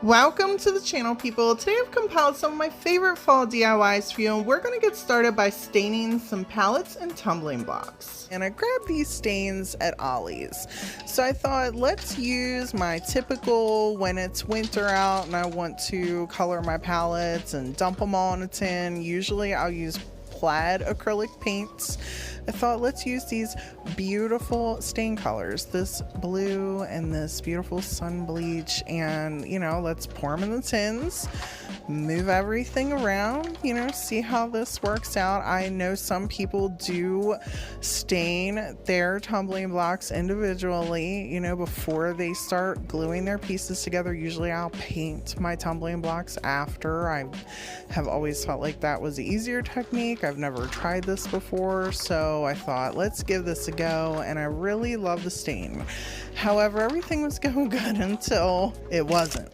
Welcome to the channel, people. Today I've compiled some of my favorite fall DIYs for you, and we're going to get started by staining some palettes and tumbling blocks. And I grabbed these stains at Ollie's. So I thought, let's use my typical when it's winter out and I want to color my palettes and dump them all in a tin. Usually I'll use plaid acrylic paints. I thought, let's use these beautiful stain colors, this blue and this beautiful sun bleach, and let's pour them in the tins, move everything around, see how this works out. I know some people do stain their tumbling blocks individually, before they start gluing their pieces together. Usually I'll paint my tumbling blocks after. I have always felt like that was the easier technique. I've never tried this before, so I thought, let's give this a go, and I really love the stain. However, everything was going good until it wasn't.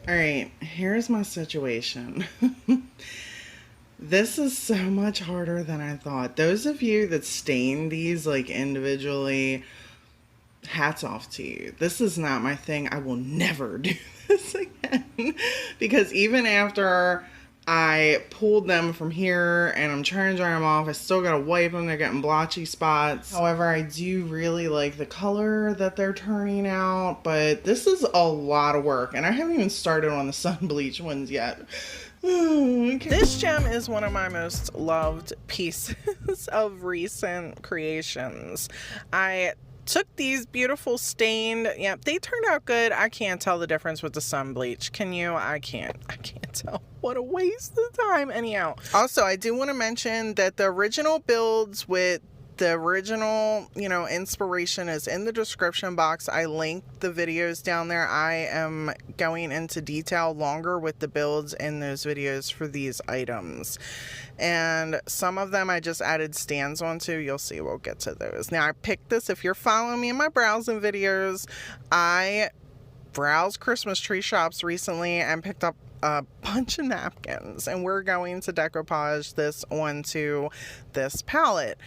All right, here's my situation. This is so much harder than I thought. Those of you that stain these like individually, hats off to you. This is not my thing. I will never do this again, because even after I pulled them from here and I'm trying to dry them off, I still gotta wipe them. They're getting blotchy spots. However, I do really like the color that they're turning out, but this is a lot of work, and I haven't even started on the sun bleach ones yet. Okay. This gem is one of my most loved pieces of recent creations. I took these beautiful stained, they turned out good. I can't tell the difference with the sun bleach. Can you? I can't tell. What a waste of time. Anyhow, also I do want to mention that the original builds with the original, inspiration is in the description box. I linked the videos down there. I am going into detail longer with the builds in those videos for these items. And some of them I just added stands onto. You'll see, we'll get to those. Now I picked this, if you're following me in my browsing videos, I browsed Christmas tree shops recently and picked up a bunch of napkins, and we're going to decoupage this onto this palette.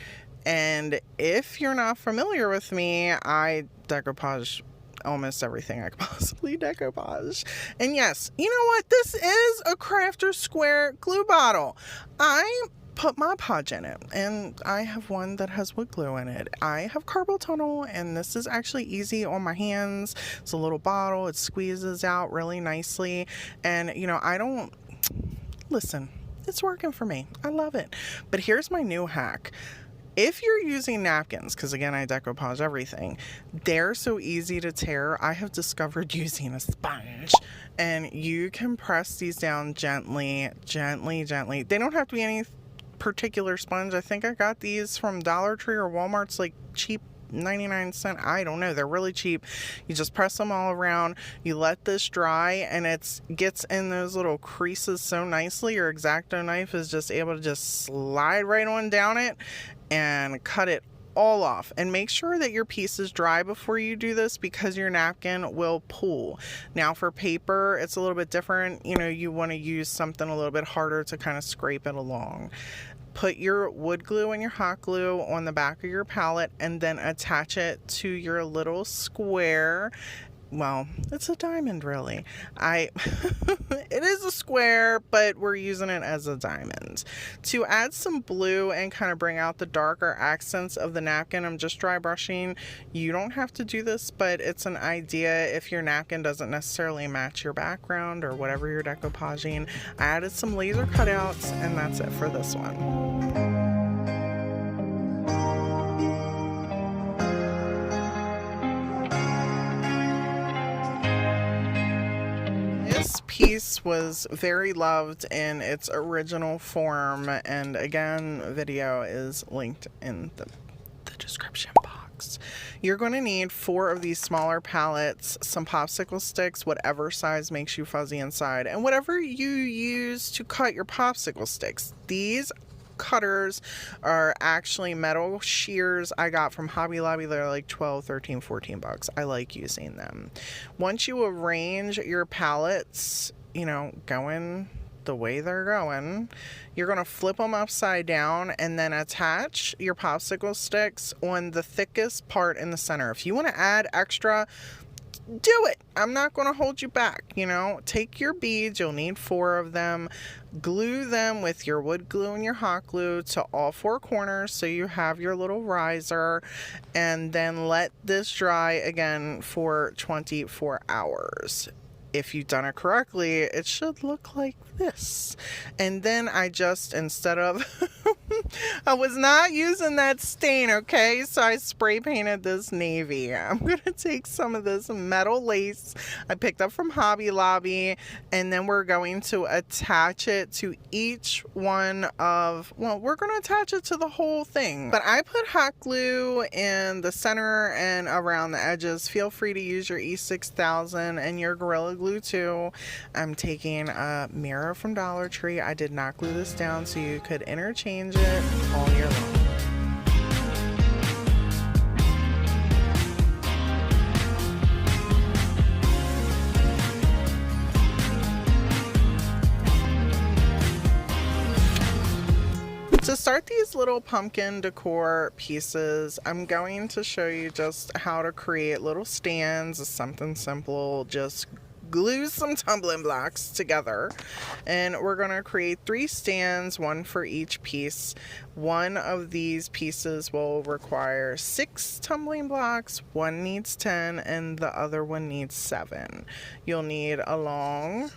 And if you're not familiar with me, I decoupage almost everything I could possibly decoupage. And yes, you know what? This is a Crafter Square glue bottle. I put my podge in it, and I have one that has wood glue in it. I have carpal tunnel, and this is actually easy on my hands. It's a little bottle. It squeezes out really nicely. And, listen, it's working for me. I love it. But here's my new hack. If you're using napkins, because again, I decoupage everything, they're so easy to tear. I have discovered using a sponge, and you can press these down gently, gently, gently. They don't have to be any particular sponge. I think I got these from Dollar Tree or Walmart's, like cheap 99 cent. I don't know. They're really cheap. You just press them all around. You let this dry, and it gets in those little creases so nicely. Your X-Acto knife is just able to just slide right on down it and cut it all off. And make sure that your piece is dry before you do this, because your napkin will pull. Now for paper, it's a little bit different. You want to use something a little bit harder to kind of scrape it along. Put your wood glue and your hot glue on the back of your palette, and then attach it to your little square. Well, it's a diamond, really. It is a square, but we're using it as a diamond. To add some blue and kind of bring out the darker accents of the napkin, I'm just dry brushing. You don't have to do this, but it's an idea if your napkin doesn't necessarily match your background or whatever you're decoupaging. I added some laser cutouts, and that's it for this one. This piece was very loved in its original form, and again, video is linked in the description box. You're going to need 4 of these smaller palettes, some popsicle sticks, whatever size makes you fuzzy inside, and whatever you use to cut your popsicle sticks. These cutters are actually metal shears I got from Hobby Lobby. They're like 12, 13, 14 bucks. I like using them. Once you arrange your palettes, going the way they're going, you're going to flip them upside down and then attach your popsicle sticks on the thickest part in the center. If you want to add extra, do it. I'm not going to hold you back. You know, take your beads. You'll need 4 of them. Glue them with your wood glue and your hot glue to all 4 corners so you have your little riser, and then let this dry again for 24 hours. If you've done it correctly, it should look like this. And then I just, instead of, I was not using that stain, okay? So I spray painted this navy. I'm going to take some of this metal lace I picked up from Hobby Lobby, and then we're going to attach it to each one of, well, we're going to attach it to the whole thing. But I put hot glue in the center and around the edges. Feel free to use your E6000 and your Gorilla Glue too. I'm taking a mirror from Dollar Tree. I did not glue this down so you could interchange it all year long. To start these little pumpkin decor pieces, I'm going to show you just how to create little stands. It's something simple. Just glue some tumbling blocks together, and we're going to create 3 stands, 1 for each piece. One of these pieces will require 6 tumbling blocks, 1 needs 10, and the other one needs 7. You'll need a long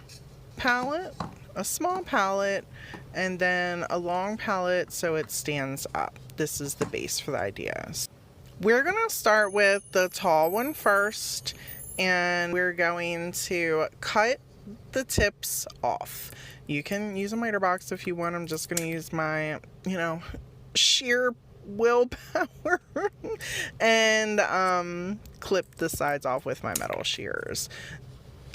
pallet, a small pallet, and then a long pallet so it stands up. This is the base for the ideas. We're going to start with the tall one first, and we're going to cut the tips off. You can use a miter box if you want. I'm just going to use my, sheer willpower and clip the sides off with my metal shears.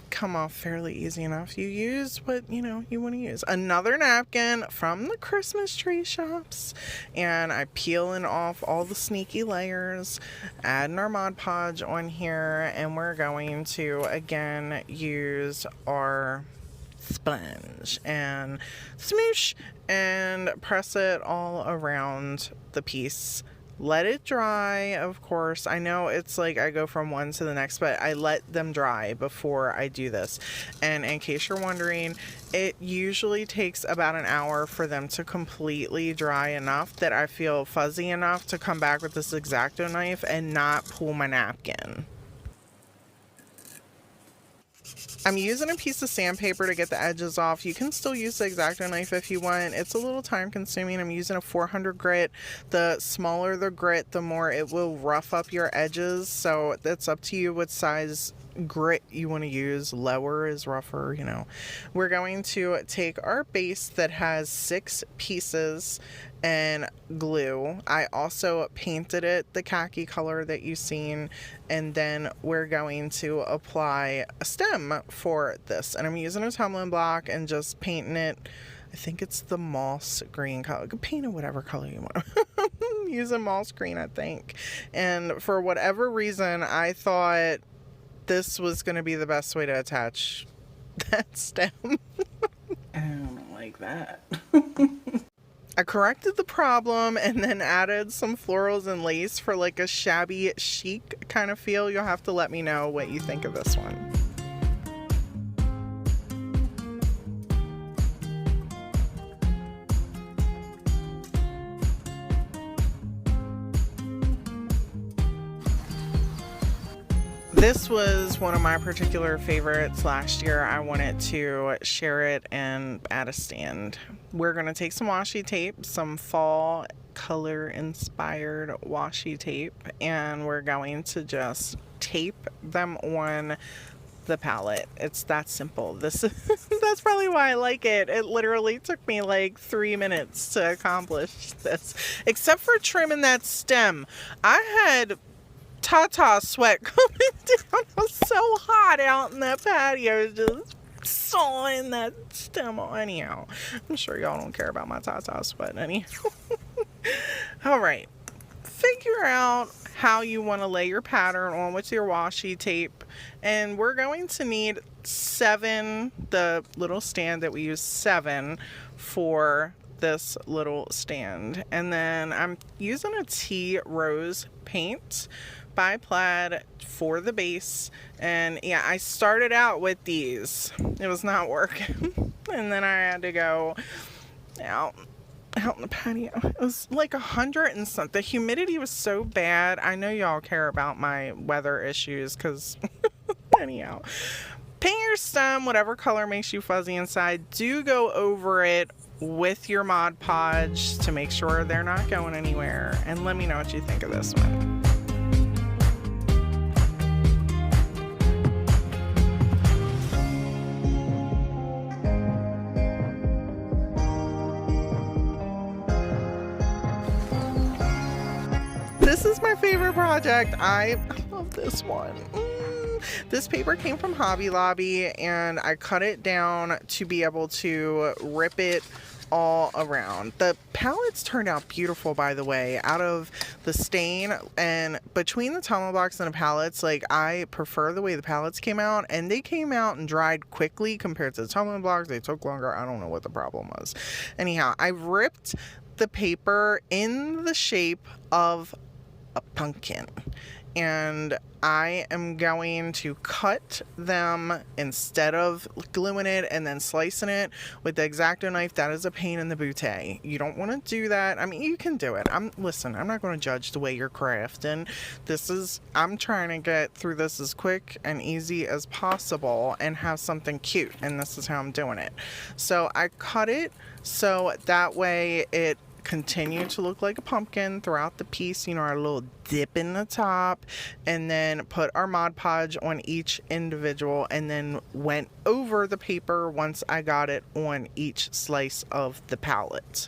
Come off fairly easy enough. You use what you want to use. Another napkin from the Christmas tree shops, and I peeling off all the sneaky layers, adding our Mod Podge on here, and we're going to again use our sponge and smoosh and press it all around the piece. Let it dry, of course. I know it's like I go from one to the next, but I let them dry before I do this. And in case you're wondering, it usually takes about an hour for them to completely dry enough that I feel fuzzy enough to come back with this X-Acto knife and not pull my napkin. I'm using a piece of sandpaper to get the edges off. You can still use the X-Acto knife if you want. It's a little time consuming. I'm using a 400 grit. The smaller the grit, the more it will rough up your edges. So it's up to you what size grit you want to use. Lower is rougher, We're going to take our base that has 6 pieces and glue. I also painted it the khaki color that you've seen, and then we're going to apply a stem for this, and I'm using a tumbling block and just painting it. I think it's the moss green color. You can paint it whatever color you want. I'm using moss green, I think, and for whatever reason I thought this was going to be the best way to attach that stem. I don't like that. I corrected the problem and then added some florals and lace for like a shabby chic kind of feel. You'll have to let me know what you think of this one. This was one of my particular favorites last year. I wanted to share it and add a stand. We're going to take some washi tape, some fall color inspired washi tape, and we're going to just tape them on the palette. It's that simple. That's probably why I like it. It literally took me like 3 minutes to accomplish this, except for trimming that stem. I had Tata sweat coming down. It was so hot out in that patio, just sawing that stem on. Anyhow, I'm sure y'all don't care about my Tata sweat anyhow. All right, figure out how you want to lay your pattern on with your washi tape, and we're going to need 7, the little stand that we use, 7 for this little stand. And then I'm using a tea rose paint by Plaid for the base. And yeah, I started out with these. It was not working. And then I had to go out in the patio. It was like 100 and something. The humidity was so bad. I know y'all care about my weather issues because anyhow. Paint your stem whatever color makes you fuzzy inside. Do go over it with your Mod Podge to make sure they're not going anywhere. And let me know what you think of this one. This is my favorite project. I love this one. This paper came from Hobby Lobby and I cut it down to be able to rip it all around. The pallets turned out beautiful, by the way, out of the stain, and between the tumbler blocks and the pallets, like, I prefer the way the pallets came out, and they came out and dried quickly compared to the tumbler blocks. They took longer. I don't know what the problem was. Anyhow, I ripped the paper in the shape of a pumpkin, and I am going to cut them instead of gluing it and then slicing it with the X-Acto knife. That is a pain in the booty. You don't want to do that. I mean, you can do it. Listen, I'm not going to judge the way you're crafting. I'm trying to get through this as quick and easy as possible and have something cute, and this is how I'm doing it. So I cut it so that way it continue to look like a pumpkin throughout the piece, you know, our little dip in the top, and then put our Mod Podge on each individual, and then went over the paper once I got it on each slice of the palette.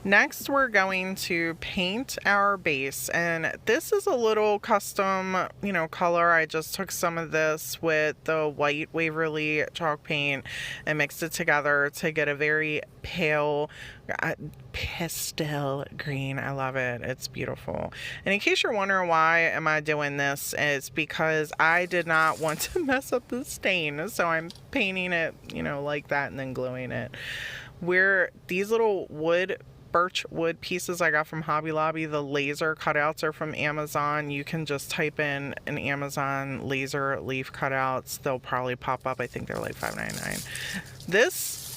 Next, we're going to paint our base, and this is a little custom, you know, color. I just took some of this with the white Waverly chalk paint and mixed it together to get a very pale pastel green. I love it. It's beautiful. And in case you're wondering why am I doing this, it's because I did not want to mess up the stain, so I'm painting it, you know, like that and then gluing it. These little birch wood pieces I got from Hobby Lobby. The laser cutouts are from Amazon. You can just type in an Amazon laser leaf cutouts. They'll probably pop up. I think they're like $5.99. This,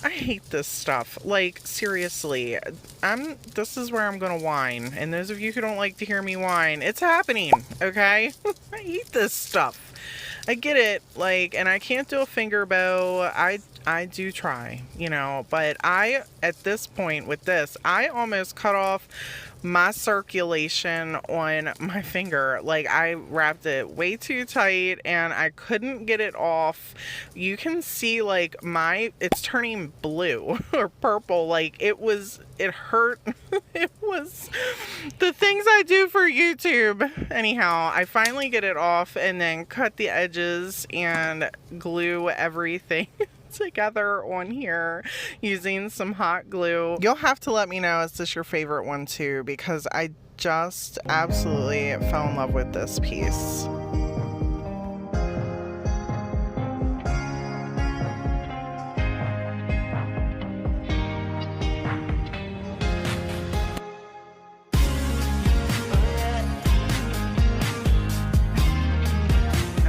I hate this stuff. Like, seriously, this is where I'm gonna whine. And those of you who don't like to hear me whine, it's happening, okay? I hate this stuff. I get it, like, and I can't do a finger bow. I do try, you know, but at this point with this, I almost cut off my circulation on my finger. Like, I wrapped it way too tight and I couldn't get it off. You can see, like, it's turning blue or purple. Like, it hurt. It was the things I do for YouTube. Anyhow, I finally get it off and then cut the edges and glue everything together on here using some hot glue. You'll have to let me know, is this your favorite one too, because I just absolutely fell in love with this piece.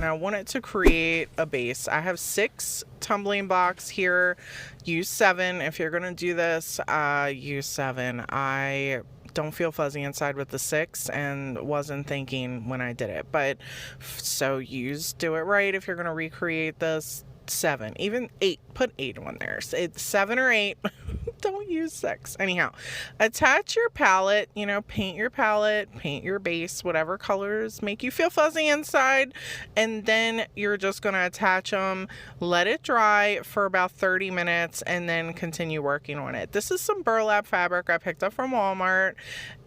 I wanted to create a base. I have 6 tumbling blocks here. Use 7 if you're gonna do this. Use 7. I don't feel fuzzy inside with the 6 and wasn't thinking when I did it, but so do it right if you're gonna recreate this. 7, even 8, put 8 on there. So it's 7 or 8. Don't use 6. Anyhow, attach your palette, you know, paint your palette, paint your base, whatever colors make you feel fuzzy inside, and then you're just going to attach them, let it dry for about 30 minutes, and then continue working on it. This is some burlap fabric I picked up from Walmart,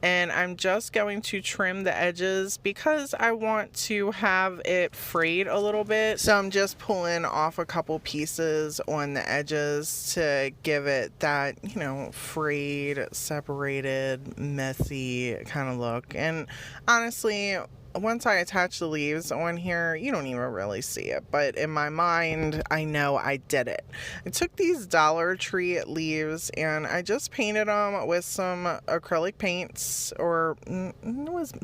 and I'm just going to trim the edges because I want to have it frayed a little bit. So I'm just pulling off a couple pieces on the edges to give it that, you know, frayed, separated, messy kind of look. And honestly, once I attach the leaves on here, you don't even really see it, but in my mind, I know I did it. I took these Dollar Tree leaves and I just painted them with some acrylic paints, or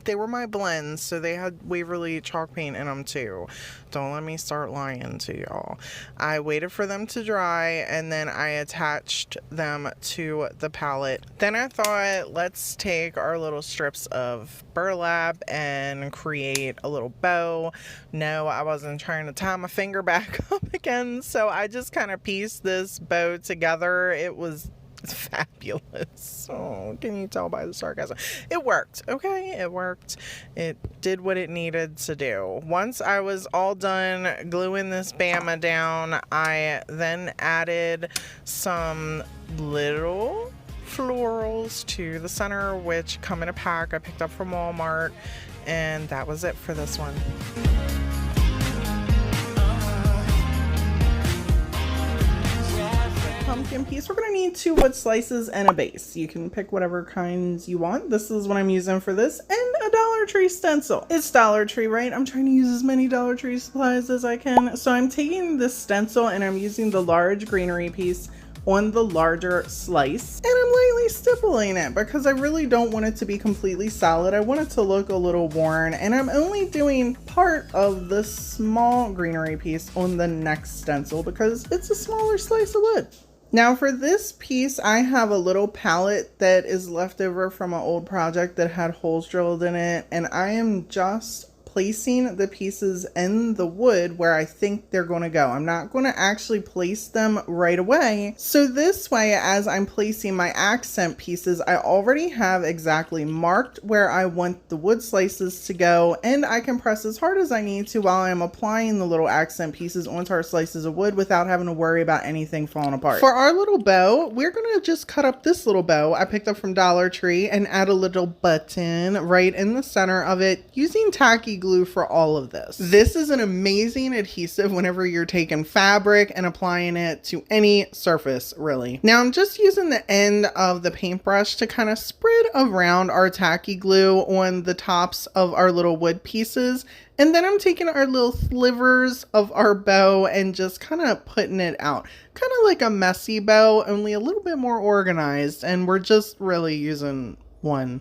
they were my blends, so they had Waverly chalk paint in them too. Don't let me start lying to y'all. I waited for them to dry and then I attached them to the palette. Then I thought, let's take our little strips of burlap and create a little bow. No, I wasn't trying to tie my finger back up again, so I just kind of pieced this bow together. It was fabulous. Oh, can you tell by the sarcasm? It worked, okay? It worked. It did what it needed to do. Once I was all done gluing this Bama down, I then added some little florals to the center, which come in a pack I picked up from Walmart, and that was it for this one. Pumpkin piece, we're gonna need 2 wood slices and a base. You can pick whatever kinds you want. This is what I'm using for this, and a Dollar Tree stencil. It's Dollar Tree, right? I'm trying to use as many Dollar Tree supplies as I can. So I'm taking this stencil and I'm using the large greenery piece on the larger slice, and I'm lightly stippling it because I really don't want it to be completely solid. I want it to look a little worn, and I'm only doing part of the small greenery piece on the next stencil because it's a smaller slice of wood. Now for this piece, I have a little pallet that is left over from an old project that had holes drilled in it, and I am just placing the pieces in the wood where I think they're going to go. I'm not going to actually place them right away. So this way, as I'm placing my accent pieces, I already have exactly marked where I want the wood slices to go, and I can press as hard as I need to while I'm applying the little accent pieces onto our slices of wood without having to worry about anything falling apart. For our little bow, we're going to just cut up this little bow I picked up from Dollar Tree and add a little button right in the center of it using tacky glue for all of this. This is an amazing adhesive whenever you're taking fabric and applying it to any surface, really. Now I'm just using the end of the paintbrush to kind of spread around our tacky glue on the tops of our little wood pieces. And then I'm taking our little slivers of our bow and just kind of putting it out. Kind of like a messy bow, only a little bit more organized. And we're just really using one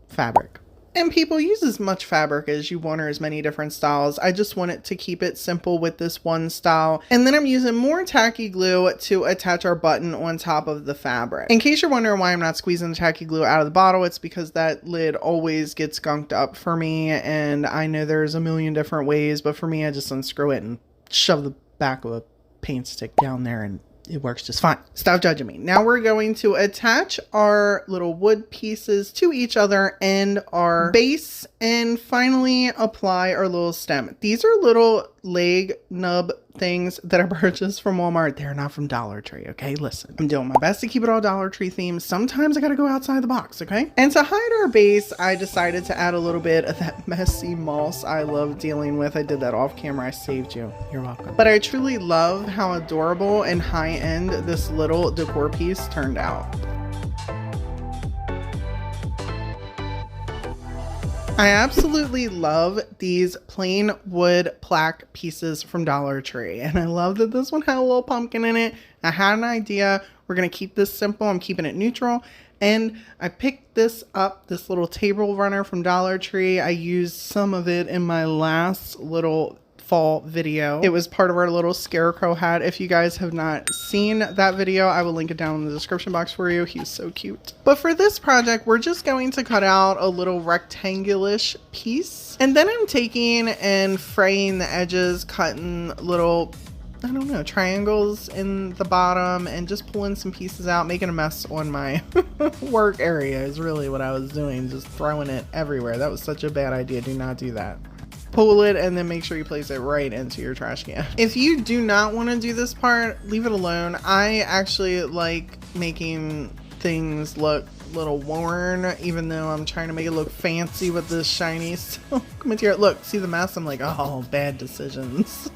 fabric. And people, use as much fabric as you want or as many different styles. I just wanted to keep it simple with this one style. And then I'm using more tacky glue to attach our button on top of the fabric. In case you're wondering why I'm not squeezing the tacky glue out of the bottle, it's because that lid always gets gunked up for me. And I know there's a million different ways, but for me, I just unscrew it and shove the back of a paint stick down there and it works just fine. Stop judging me. Now we're going to attach our little wood pieces to each other and our base, and finally apply our little stem. These are little leg nub things that I purchased from Walmart. They're not from Dollar Tree, okay? Listen, I'm doing my best to keep it all Dollar Tree themed. Sometimes I gotta go outside the box, okay? And to hide our base, I decided to add a little bit of that messy moss I love dealing with. I did that off camera. I saved you. You're welcome. But I truly love how adorable and high-end this little decor piece turned out. I absolutely love these plain wood plaque pieces from Dollar Tree. And I love that this one had a little pumpkin in it. I had an idea. We're going to keep this simple. I'm keeping it neutral. And I picked this up, this little table runner from Dollar Tree. I used some of it in my last little fall video. It was part of our little scarecrow hat. If you guys have not seen that video, I will link it down in the description box for you. He's so cute. But for this project, we're just going to cut out a little rectangular-ish piece. And then I'm taking and fraying the edges, cutting little, I don't know, triangles in the bottom and just pulling some pieces out, making a mess on my work area is really what I was doing. Just throwing it everywhere. That was such a bad idea. Do not do that. Pull it and then make sure you place it right into your trash can. If you do not want to do this part, leave it alone. I actually like making things look a little worn, even though I'm trying to make it look fancy with this shiny silk material. Look, see the mess? I'm like, oh, bad decisions.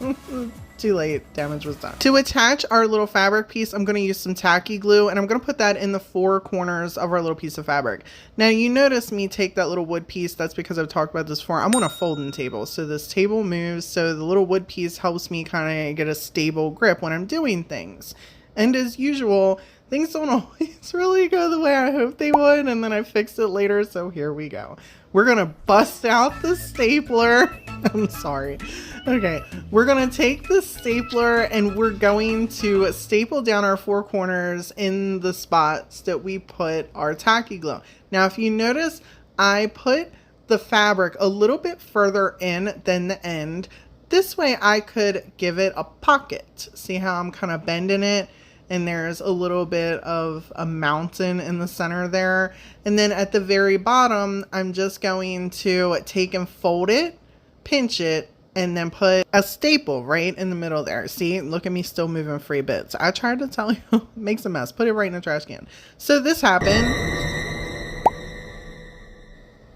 Too late, damage was done. To attach our little fabric piece, I'm going to use some tacky glue, and I'm going to put that in the 4 corners of our little piece of fabric. Now you notice me take that little wood piece. That's because I've talked about this before. I'm on a folding table, so this table moves, so the little wood piece helps me kind of get a stable grip when I'm doing things. And as usual, things don't always really go the way I hope they would, and then I fix it later, so here we go. We're gonna bust out the stapler. I'm sorry. Okay, we're gonna take the stapler and we're going to staple down our 4 corners in the spots that we put our tacky glue. Now, if you notice, I put the fabric a little bit further in than the end. This way I could give it a pocket. See how I'm kind of bending it? And there's a little bit of a mountain in the center there. And then at the very bottom, I'm just going to take and fold it, pinch it, and then put a staple right in the middle there. See, look at me still moving free bits. I tried to tell you, makes a mess. Put it right in the trash can. So this happened.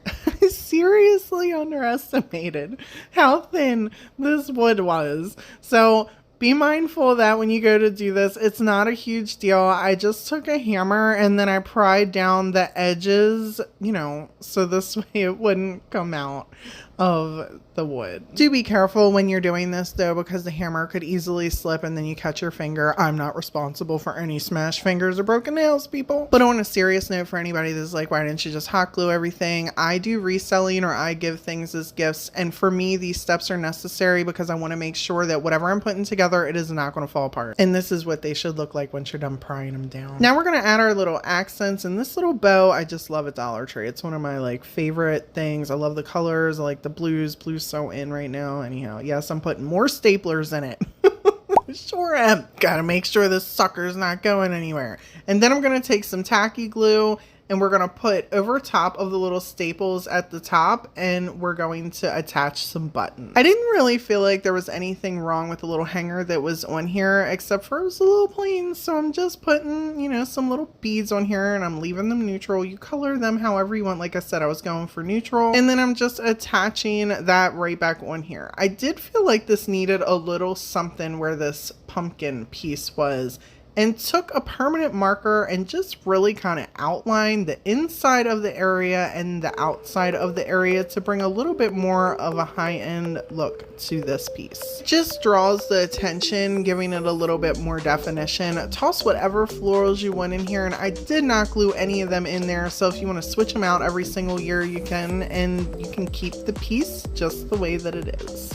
I seriously underestimated how thin this wood was. So be mindful that when you go to do this, it's not a huge deal. I just took a hammer and then I pried down the edges, you know, so this way it wouldn't come out of the wood. Do be careful when you're doing this though, because the hammer could easily slip and then you cut your finger. I'm not responsible for any smashed fingers or broken nails, people. But on a serious note, for anybody that's like, why didn't you just hot glue everything? I do reselling, or I give things as gifts. And for me, these steps are necessary because I want to make sure that whatever I'm putting together, it is not going to fall apart. And this is what they should look like once you're done prying them down. Now we're going to add our little accents, and this little bow, I just love at Dollar Tree. It's one of my like favorite things. I love the colors. I like the blues. Blue's so in right now. Anyhow, yes, I'm putting more staplers in it. Sure am. Gotta make sure this sucker's not going anywhere. And then I'm gonna take some tacky glue and we're gonna put over top of the little staples at the top, and we're going to attach some buttons. I didn't really feel like there was anything wrong with the little hanger that was on here, except for it was a little plain. So I'm just putting, you know, some little beads on here, and I'm leaving them neutral. You color them however you want. Like I said, I was going for neutral. And then I'm just attaching that right back on here. I did feel like this needed a little something where this pumpkin piece was, and took a permanent marker and just really kind of outlined the inside of the area and the outside of the area to bring a little bit more of a high-end look to this piece. Just draws the attention, giving it a little bit more definition. Toss whatever florals you want in here, and I did not glue any of them in there, so if you want to switch them out every single year you can, and you can keep the piece just the way that it is.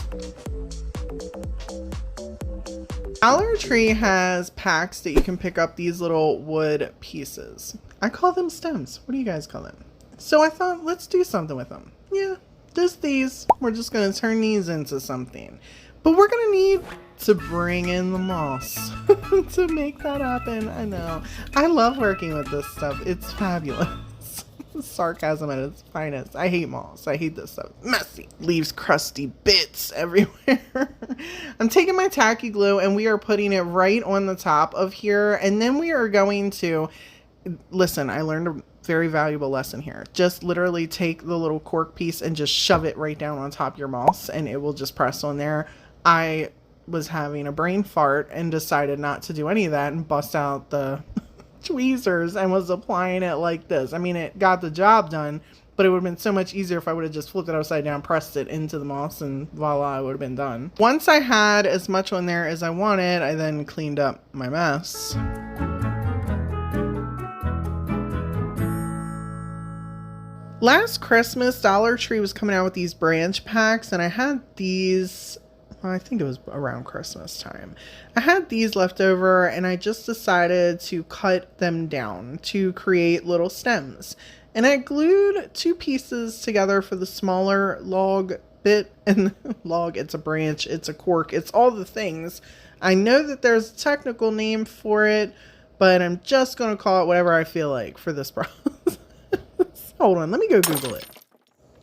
Dollar Tree has packs that you can pick up these little wood pieces. I call them stems. What do you guys call them? So I thought, let's do something with them. Yeah, just these. We're just going to turn these into something. But we're going to need to bring in the moss to make that happen. I know. I love working with this stuff. It's fabulous. Sarcasm at its finest. I hate moss. I hate this stuff. Messy. Leaves crusty bits everywhere. I'm taking my tacky glue and we are putting it right on the top of here. And then we are going to, listen, I learned a very valuable lesson here. Just literally take the little cork piece and just shove it right down on top of your moss and it will just press on there. I was having a brain fart and decided not to do any of that and bust out the tweezers and was applying it like this. I mean, it got the job done, but it would have been so much easier if I would have just flipped it upside down, pressed it into the moss, and voila, it would have been done. Once I had as much on there as I wanted, I then cleaned up my mess. Last Christmas, Dollar Tree was coming out with these branch packs, and I had these, I think it was around Christmas time. I had these left over and I just decided to cut them down to create little stems. And I glued 2 pieces together for the smaller log bit. And log, it's a branch, it's a cork, it's all the things. I know that there's a technical name for it, but I'm just going to call it whatever I feel like for this process. Hold on, let me go Google it.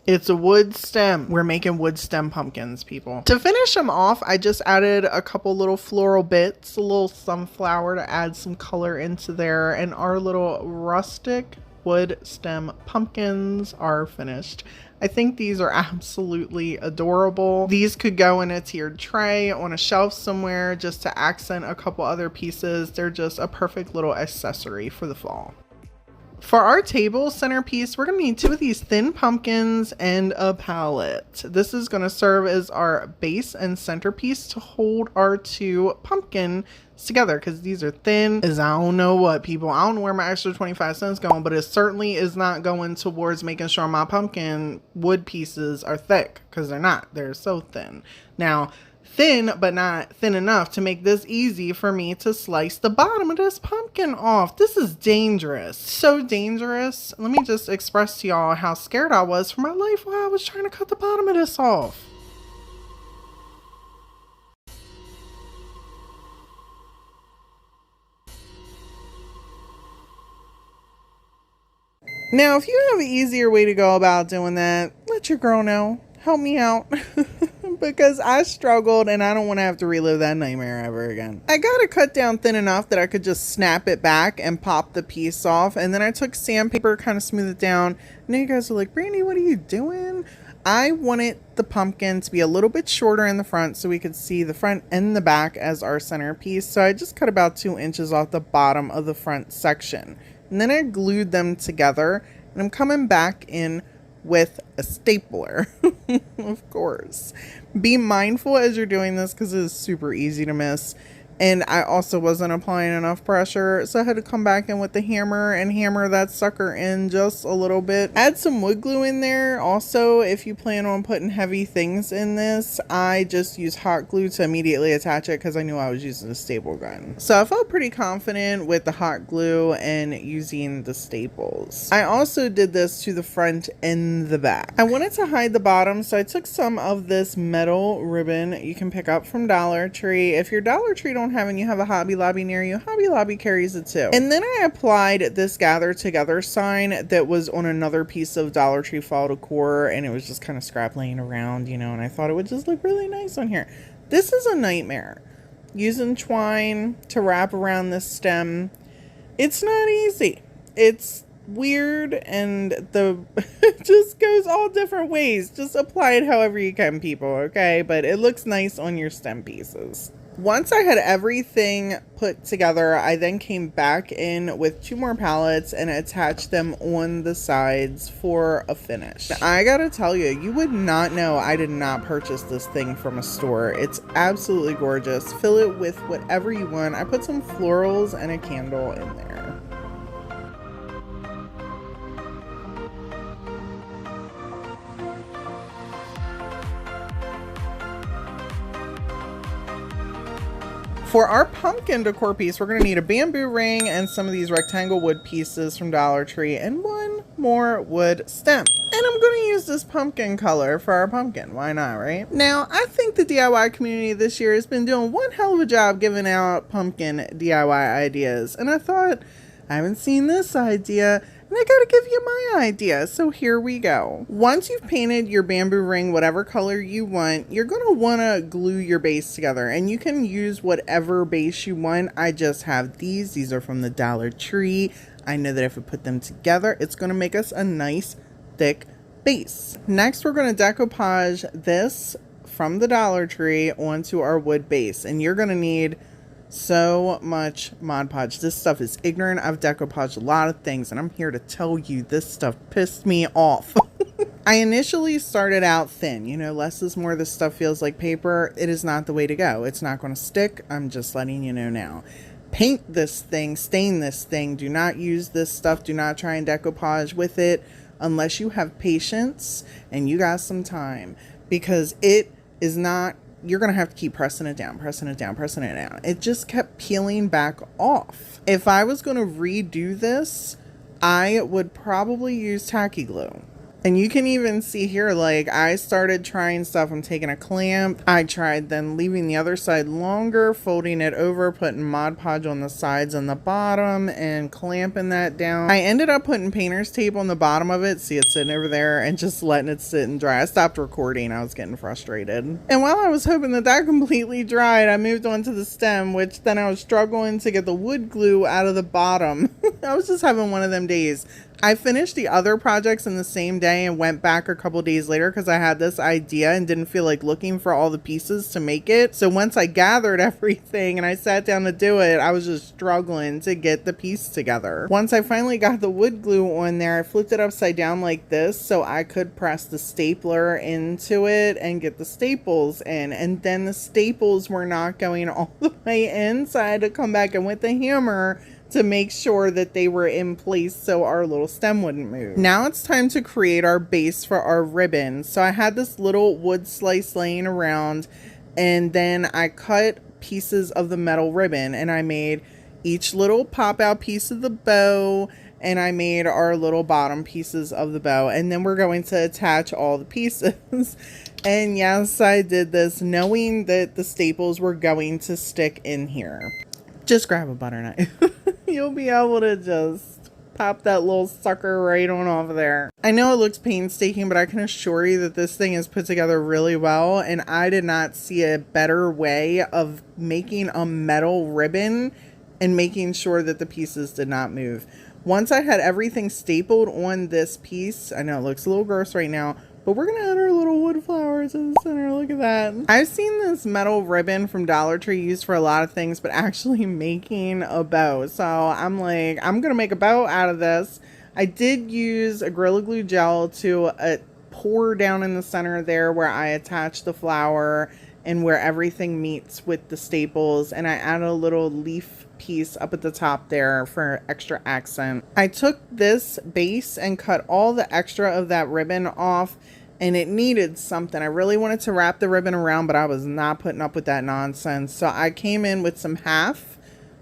It's a wood stem. We're making wood stem pumpkins, people. To finish them off, I just added a couple little floral bits, a little sunflower to add some color into there, and our little rustic wood stem pumpkins are finished. I think these are absolutely adorable. These could go in a tiered tray on a shelf somewhere just to accent a couple other pieces. They're just a perfect little accessory for the fall. For our table centerpiece, we're going to need 2 of these thin pumpkins and a pallet. This is going to serve as our base and centerpiece to hold our 2 pumpkins together, because these are thin as I don't know what, people. I don't know where my extra 25 cents going, but it certainly is not going towards making sure my pumpkin wood pieces are thick, because they're not. They're so thin. Now, thin, but not thin enough to make this easy for me to slice the bottom of this pumpkin off. This is dangerous. So dangerous. Let me just express to y'all how scared I was for my life while I was trying to cut the bottom of this off. Now, if you have an easier way to go about doing that, let your girl know. Help me out. Because I struggled and I don't want to have to relive that nightmare ever again. I got it cut down thin enough that I could just snap it back and pop the piece off. And then I took sandpaper, kind of smooth it down. And then you guys are like, Brandi, what are you doing? I wanted the pumpkin to be a little bit shorter in the front so we could see the front and the back as our centerpiece. So I just cut about 2 inches off the bottom of the front section. And then I glued them together. And I'm coming back in with a stapler, of course. Be mindful as you're doing this because it is super easy to miss. And I also wasn't applying enough pressure, so I had to come back in with the hammer and hammer that sucker in just a little bit. Add some wood glue in there. Also, if you plan on putting heavy things in this, I just use hot glue to immediately attach it because I knew I was using a staple gun. So I felt pretty confident with the hot glue and using the staples. I also did this to the front and the back. I wanted to hide the bottom, so I took some of this metal ribbon you can pick up from Dollar Tree. If your Dollar Tree don't have and you have a Hobby Lobby near you, Hobby Lobby carries it too. And then I applied this Gather Together sign that was on another piece of Dollar Tree fall decor, and it was just kind of scrap laying around, you know, and I thought it would just look really nice on here. This is a nightmare. Using twine to wrap around this stem, it's not easy. It's weird, and it just goes all different ways. Just apply it however you can, people, okay? But it looks nice on your stem pieces. Once I had everything put together, I then came back in with 2 more pallets and attached them on the sides for a finish. I gotta tell you, you would not know I did not purchase this thing from a store. It's absolutely gorgeous. Fill it with whatever you want. I put some florals and a candle in there. For our pumpkin decor piece, we're going to need a bamboo ring and some of these rectangle wood pieces from Dollar Tree and 1 more wood stem. And I'm going to use this pumpkin color for our pumpkin. Why not, right? Now, I think the DIY community this year has been doing one hell of a job giving out pumpkin DIY ideas. And I thought, I haven't seen this idea, and I gotta give you my idea, so here we go. Once you've painted your bamboo ring whatever color you want, you're gonna wanna glue your base together, and you can use whatever base you want. I just have these are from the Dollar Tree. I know that if we put them together, it's gonna make us a nice thick base. Next, we're gonna decoupage this from the Dollar Tree onto our wood base, and you're gonna need so much Mod Podge. This stuff is ignorant. I've decoupaged a lot of things, and I'm here to tell you this stuff pissed me off. I initially started out thin. You know, less is more. This stuff feels like paper. It is not the way to go. It's not going to stick. I'm just letting you know now. Paint this thing, stain this thing. Do not use this stuff. Do not try and decoupage with it unless you have patience and you got some time, because it is not. You're going to have to keep pressing it down, pressing it down, pressing it down. It just kept peeling back off. If I was going to redo this, I would probably use tacky glue. And you can even see here, like, I started trying stuff. I'm taking a clamp. I tried then leaving the other side longer, folding it over, putting Mod Podge on the sides and the bottom, and clamping that down. I ended up putting painter's tape on the bottom of it. See it sitting over there, and just letting it sit and dry. I stopped recording. I was getting frustrated. And while I was hoping that that completely dried, I moved on to the stem, which then I was struggling to get the wood glue out of the bottom. I was just having one of them days. I finished the other projects in the same day and went back a couple days later because I had this idea and didn't feel like looking for all the pieces to make it. So once I gathered everything and I sat down to do it, I was just struggling to get the piece together. Once I finally got the wood glue on there, I flipped it upside down like this so I could press the stapler into it and get the staples in. And then the staples were not going all the way in, so I had to come back in with the hammer to make sure that they were in place so our little stem wouldn't move. Now it's time to create our base for our ribbon. So I had this little wood slice laying around, and then I cut pieces of the metal ribbon and I made each little pop out piece of the bow, and I made our little bottom pieces of the bow, and then we're going to attach all the pieces. And yes, I did this knowing that the staples were going to stick in here. Just grab a butter knife. You'll be able to just pop that little sucker right on off of there. I know it looks painstaking, but I can assure you that this thing is put together really well, and I did not see a better way of making a metal ribbon and making sure that the pieces did not move. Once I had everything stapled on this piece, I know it looks a little gross right now, but we're gonna add our little wood flowers in the center. Look at that. I've seen this metal ribbon from Dollar Tree used for a lot of things, but actually making a bow. So I'm like, I'm gonna make a bow out of this. I did use a Gorilla Glue gel to pour down in the center there where I attached the flower and where everything meets with the staples, and I added a little leaf piece up at the top there for extra accent. I took this base and cut all the extra of that ribbon off, and it needed something. I really wanted to wrap the ribbon around, but I was not putting up with that nonsense. So I came in with some half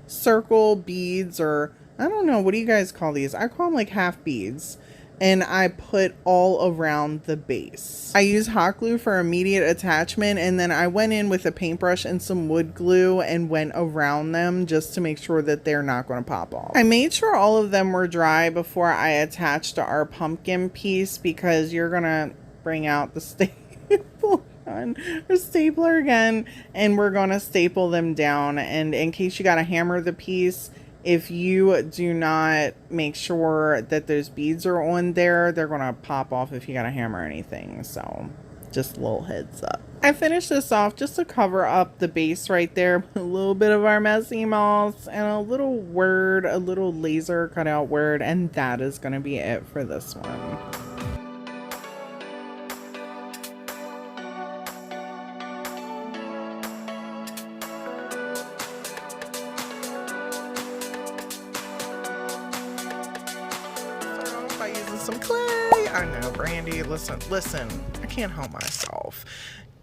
circle beads, or I don't know, what do you guys call these? I call them like half beads. And I put all around the base. I used hot glue for immediate attachment, and then I went in with a paintbrush and some wood glue and went around them just to make sure that they're not going to pop off. I made sure all of them were dry before I attached our pumpkin piece, because you're going to bring out the staple gun or stapler again, and we're going to staple them down. And in case you got to hammer the piece, if you do not make sure that those beads are on there, they're going to pop off if you got to hammer anything. So just a little heads up. I finished this off just to cover up the base right there. A little bit of our messy moss and a little word, a little laser cutout word. And that is going to be it for this one. Some clay. I know, Brandi, listen, I can't help myself.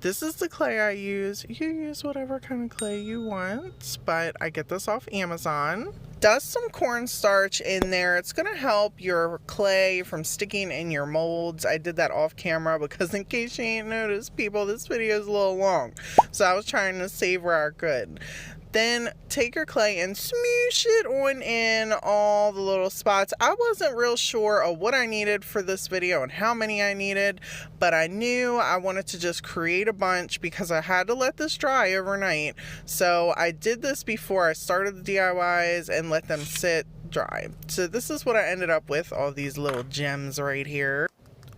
This is the clay I use. You use whatever kind of clay you want, but I get this off Amazon. Dust some cornstarch in there. It's going to help your clay from sticking in your molds. I did that off camera because, in case you ain't noticed, people, this video is a little long. So I was trying to save where I could. Then take your clay and smoosh it on in all the little spots. I wasn't real sure of what I needed for this video and how many I needed, but I knew I wanted to just create a bunch because I had to let this dry overnight. So I did this before I started the DIYs and let them sit dry. So this is what I ended up with, all these little gems right here.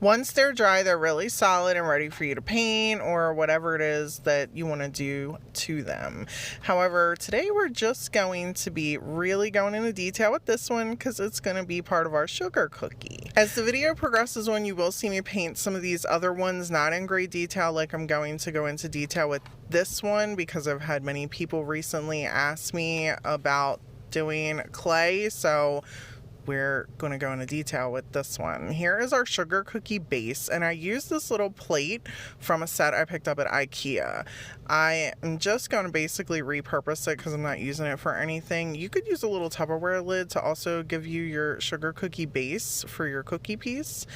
Once they're dry, they're really solid and ready for you to paint or whatever it is that you want to do to them. However, today we're just going to be really going into detail with this one because it's going to be part of our sugar cookie. As the video progresses on, you will see me paint some of these other ones, not in great detail like I'm going to go into detail with this one, because I've had many people recently ask me about doing clay. So we're going to go into detail with this one. Here is our sugar cookie base, and I used this little plate from a set I picked up at IKEA. I am just going to basically repurpose it because I'm not using it for anything. You could use a little Tupperware lid to also give you your sugar cookie base for your cookie piece.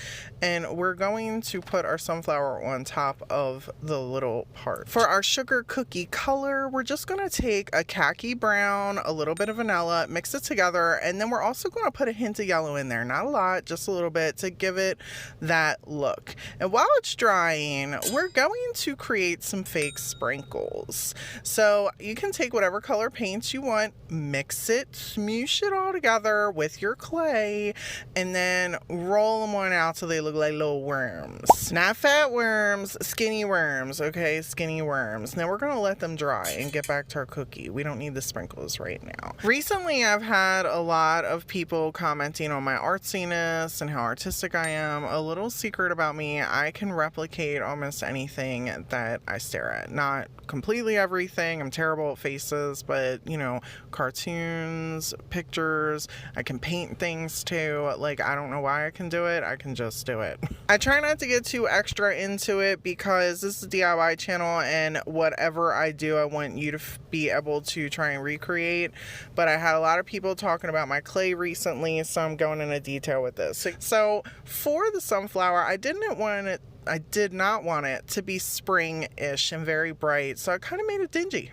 And we're going to put our sunflower on top of the little part. For our sugar cookie color, we're just going to take a khaki brown, a little bit of vanilla, mix it together, and then we're also going to put a hint hint of yellow in there. Not a lot, just a little bit to give it that look. And while it's drying, we're going to create some fake sprinkles. So you can take whatever color paints you want, mix it, smoosh it all together with your clay, and then roll them on out so they look like little worms. Not fat worms, skinny worms, okay? Skinny worms. Now we're gonna let them dry and get back to our cookie. We don't need the sprinkles right now. Recently, I've had a lot of people commenting on my artsiness and how artistic I am. A little secret about me, I can replicate almost anything that I stare at. Not completely everything. I'm terrible at faces, but you know, cartoons, pictures, I can paint things too. Like, I don't know why I can do it. I can just do it. I try not to get too extra into it because this is a DIY channel, and whatever I do, I want you to be able to try and recreate. But I had a lot of people talking about my clay recently, so I'm going into detail with this. So for the sunflower, I did not want it to be spring-ish and very bright, so I kind of made it dingy.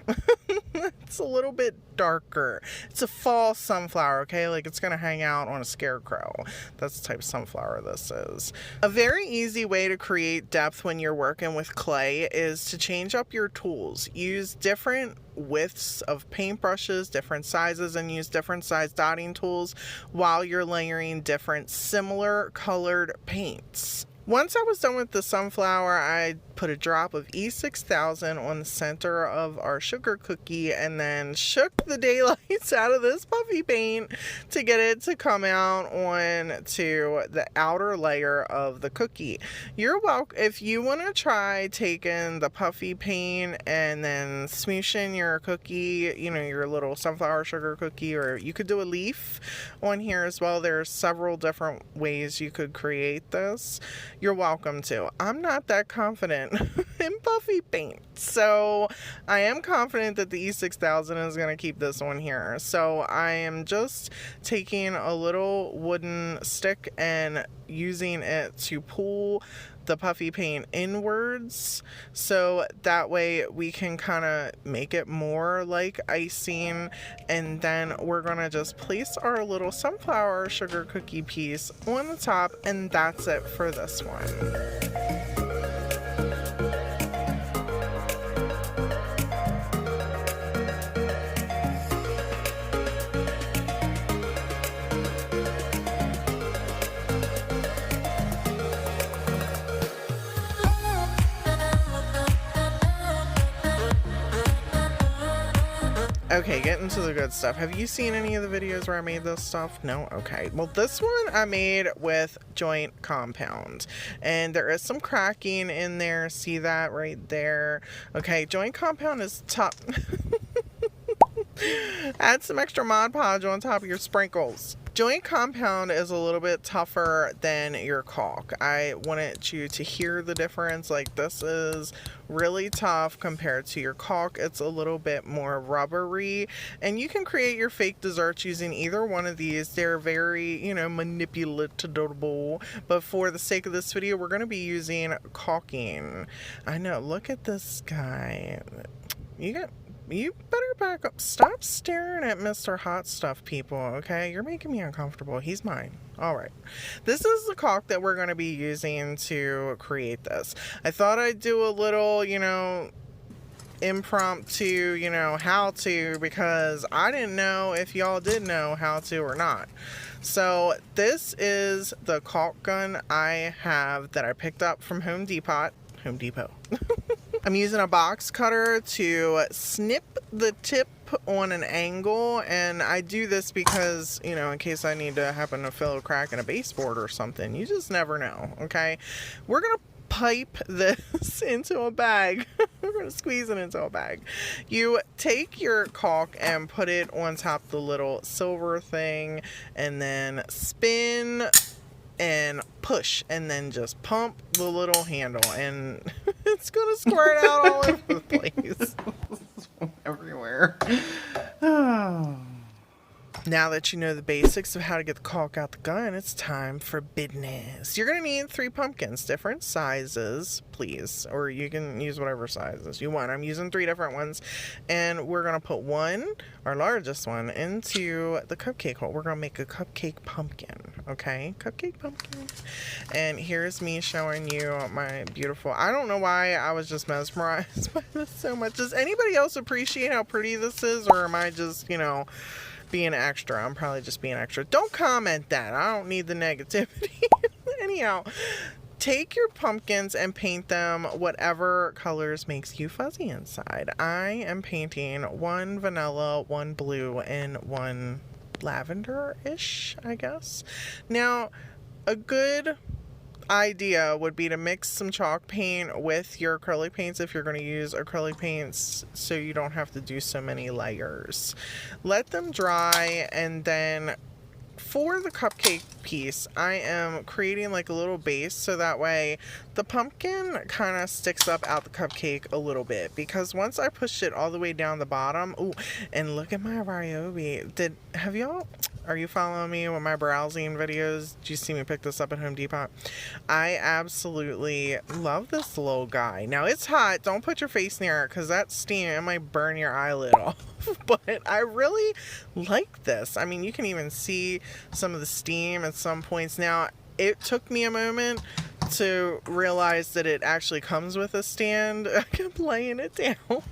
It's a little bit darker. It's a fall sunflower, okay? Like, it's gonna hang out on a scarecrow. That's the type of sunflower this is. A very easy way to create depth when you're working with clay is to change up your tools. Use different widths of paintbrushes, different sizes, and use different size dotting tools while you're layering different similar colored paints. Once I was done with the sunflower, I put a drop of E6000 on the center of our sugar cookie and then shook the daylights out of this puffy paint to get it to come out on to the outer layer of the cookie. You're welcome. If you want to try taking the puffy paint and then smooshing your cookie, you know, your little sunflower sugar cookie, or you could do a leaf on here as well. There's several different ways you could create this. You're welcome to. I'm not that confident in puffy paint, so I am confident that the E6000 is going to keep this one here. So I am just taking a little wooden stick and using it to pull the puffy paint inwards, so that way we can kind of make it more like icing. And then we're gonna just place our little sunflower sugar cookie piece on the top, and that's it for this one. Okay, getting to the good stuff. Have you seen any of the videos where I made this stuff? No? Okay. Well, this one I made with joint compound. And there is some cracking in there. See that right there? Okay, joint compound is top. Add some extra Mod Podge on top of your sprinkles. Joint compound is a little bit tougher than your caulk. I wanted you to hear the difference. Like, this is really tough compared to your caulk. It's a little bit more rubbery, and you can create your fake desserts using either one of these. They're very, you know, manipulatable, but for the sake of this video, we're going to be using caulking. I know, look at this guy. You better back up. Stop staring at Mr. Hot Stuff, people, okay? You're making me uncomfortable. He's mine. All right. This is the caulk that we're going to be using to create this. I thought I'd do a little, you know, impromptu, you know, how to, because I didn't know if y'all did know how to or not. So this is the caulk gun I have that I picked up from Home Depot. I'm using a box cutter to snip the tip on an angle, and I do this because, you know, in case I need to happen to fill a crack in a baseboard or something. You just never know, okay? We're gonna pipe this into a bag. We're gonna squeeze it into a bag. You take your caulk and put it on top of the little silver thing, and then spin and push, and then just pump the little handle, and it's gonna squirt out all over the place. Everywhere. Oh. Now that you know the basics of how to get the caulk out the gun, it's time for business. You're going to need 3 pumpkins, different sizes, please. Or you can use whatever sizes you want. I'm using 3 different ones. And we're going to put one, our largest one, into the cupcake hole. We're going to make a cupcake pumpkin, okay? Cupcake pumpkin. And here's me showing you my beautiful... I don't know why I was just mesmerized by this so much. Does anybody else appreciate how pretty this is? Or am I just, you know... being extra? I'm probably just being extra. Don't comment that. I don't need the negativity. Anyhow, take your pumpkins and paint them whatever colors makes you fuzzy inside. I am painting 1 vanilla, 1 blue, and 1 lavender-ish, I guess. Now, a good idea would be to mix some chalk paint with your acrylic paints if you're going to use acrylic paints, so you don't have to do so many layers. Let them dry, and then for the cupcake piece, I am creating like a little base so that way the pumpkin kind of sticks up out the cupcake a little bit, because once I pushed it all the way down the bottom, ooh, and look at my Ryobi. Are you following me with my browsing videos? Did you see me pick this up at Home Depot? I absolutely love this little guy. Now, it's hot. Don't put your face near it, because that steam, it might burn your eyelid off. But I really like this. I mean, you can even see some of the steam at some points. Now, it took me a moment to realize that it actually comes with a stand. I kept laying it down.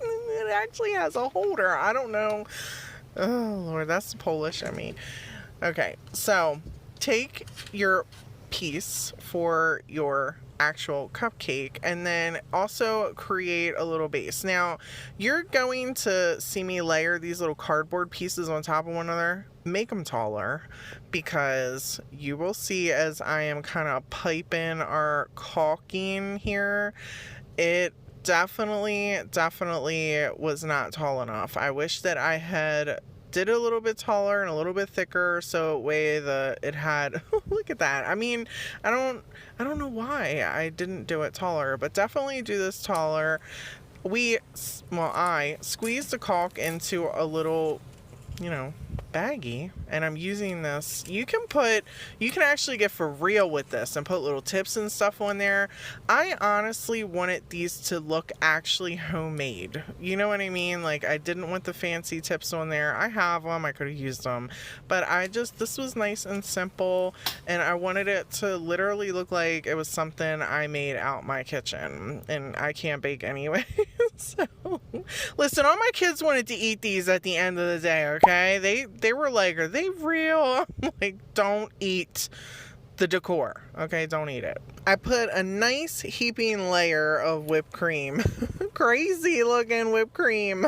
It actually has a holder. I don't know. Oh, Lord, that's Polish, I mean. Okay, so take your piece for your actual cupcake and then also create a little base. Now, you're going to see me layer these little cardboard pieces on top of one another. Make them taller, because you will see as I am kind of piping our caulking here, it definitely was not tall enough. I wish that I had did a little bit taller and a little bit thicker, so way it had look at that. I mean, I don't know why I didn't do it taller, but definitely do this taller. I squeezed the caulk into a little, baggie, and I'm using this. You can actually get for real with this and put little tips and stuff on there. I honestly wanted these to look actually homemade. You know what I mean? Like, I didn't want the fancy tips on there. I have them. I could have used them. But this was nice and simple, and I wanted it to literally look like it was something I made out my kitchen. And I can't bake anyway. So, listen, all my kids wanted to eat these at the end of the day, okay? They were like, are they real? I'm like, don't eat the decor, okay? Don't eat it. I put a nice heaping layer of whipped cream, crazy looking whipped cream,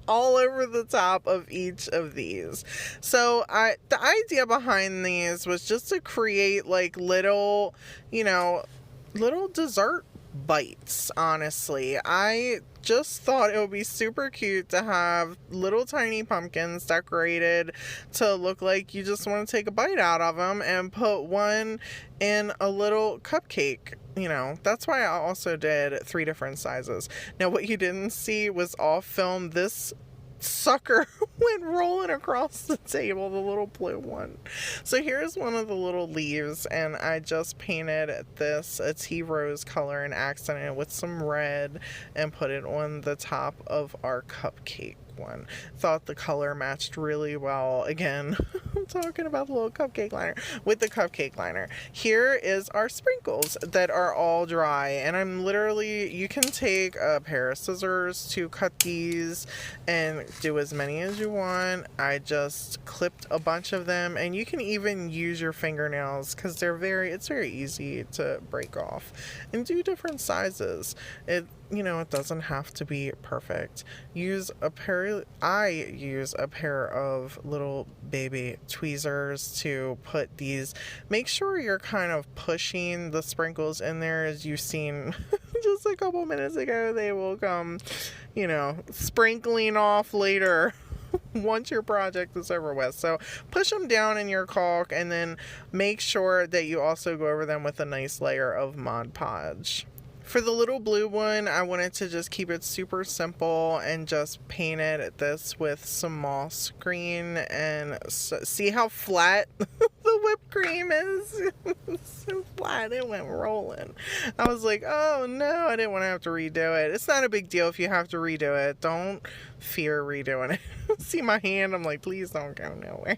all over the top of each of these. So the idea behind these was just to create like little dessert bites. Honestly, I just thought it would be super cute to have little tiny pumpkins decorated to look like you just want to take a bite out of them, and put one in a little cupcake. That's why I also did 3 different sizes. Now, what you didn't see was off film, this sucker went rolling across the table, the little blue one. So here's one of the little leaves, and I just painted this a tea rose color and accented it with some red and put it on the top of our cupcake one. Thought the color matched really well. Again, I'm talking about the little cupcake liner with the cupcake liner. Here is our sprinkles that are all dry, and you can take a pair of scissors to cut these and do as many as you want. I just clipped a bunch of them, and you can even use your fingernails because it's very easy to break off, and do different sizes. It doesn't have to be perfect. I use a pair of little baby tweezers to put these. Make sure you're kind of pushing the sprinkles in there, as you've seen just a couple minutes ago. They will come, sprinkling off later once your project is over with. So push them down in your caulk, and then make sure that you also go over them with a nice layer of Mod Podge. For the little blue one, I wanted to just keep it super simple and just painted this with some moss green, and see how flat the whipped cream is? It's so flat, it went rolling. I was like, oh no, I didn't want to have to redo it. It's not a big deal if you have to redo it. Don't fear redoing it. See my hand? I'm like, please don't go nowhere.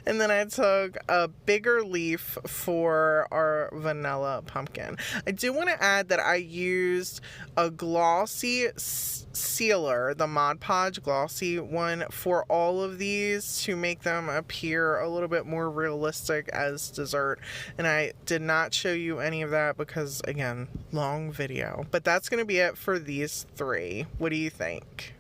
And then I took a bigger leaf for our vanilla pumpkin. I do want to add that I used a glossy sealer, the Mod Podge glossy one, for all of these to make them appear a little bit more realistic as dessert. And I did not show you any of that because, again, long video. But that's going to be it for these three. What do you think?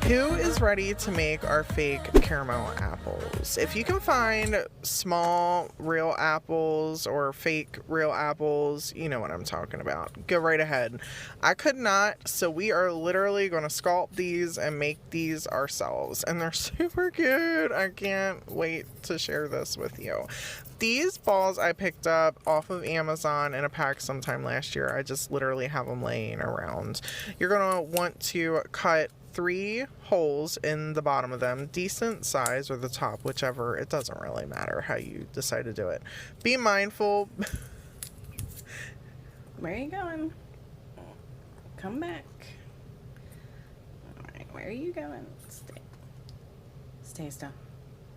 Who is ready to make our fake caramel apples? If you can find small real apples or fake real apples, you know what I'm talking about. Go right ahead. I could not, so we are literally going to sculpt these and make these ourselves. And they're super good. I can't wait to share this with you. These balls I picked up off of Amazon in a pack sometime last year. I just literally have them laying around. You're going to want to cut 3 holes in the bottom of them, decent size, or the top, whichever. It doesn't really matter how you decide to do it. Be mindful. Where are you going? Come back. Alright, where are you going? Stay still.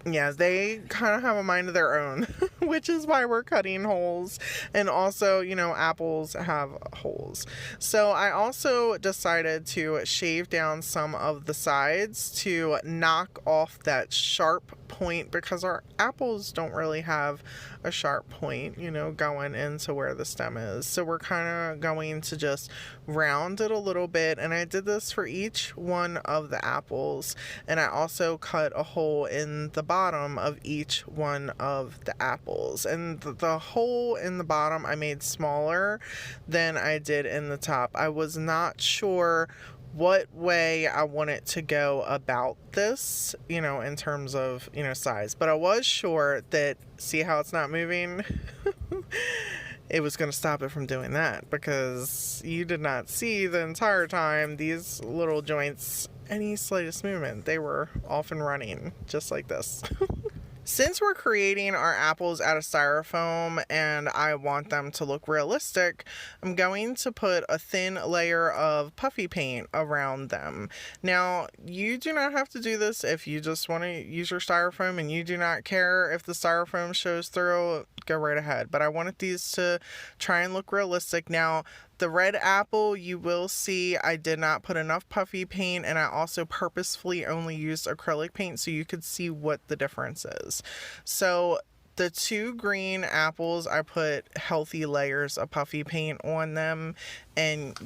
Yeah, they kind of have a mind of their own, which is why we're cutting holes. And also, you know, apples have holes. So I also decided to shave down some of the sides to knock off that sharp point, because our apples don't really have a sharp point, you know, going into where the stem is. So we're kind of going to just round it a little bit. And I did this for each one of the apples. And I also cut a hole in the bottom of each one of the apples. And the hole in the bottom I made smaller than I did in the top. I was not sure what way I want it to go about this, you know, in terms of, you know, size. But I was sure that, see how it's not moving? It was going to stop it from doing that, because you did not see the entire time these little joints, any slightest movement. They were off and running, just like this. Since we're creating our apples out of styrofoam and I want them to look realistic, I'm going to put a thin layer of puffy paint around them. Now, you do not have to do this if you just want to use your styrofoam and you do not care if the styrofoam shows through, go right ahead. But I wanted these to try and look realistic. Now, the red apple, you will see I did not put enough puffy paint, and I also purposefully only used acrylic paint so you could see what the difference is. So the 2 green apples, I put healthy layers of puffy paint on them, and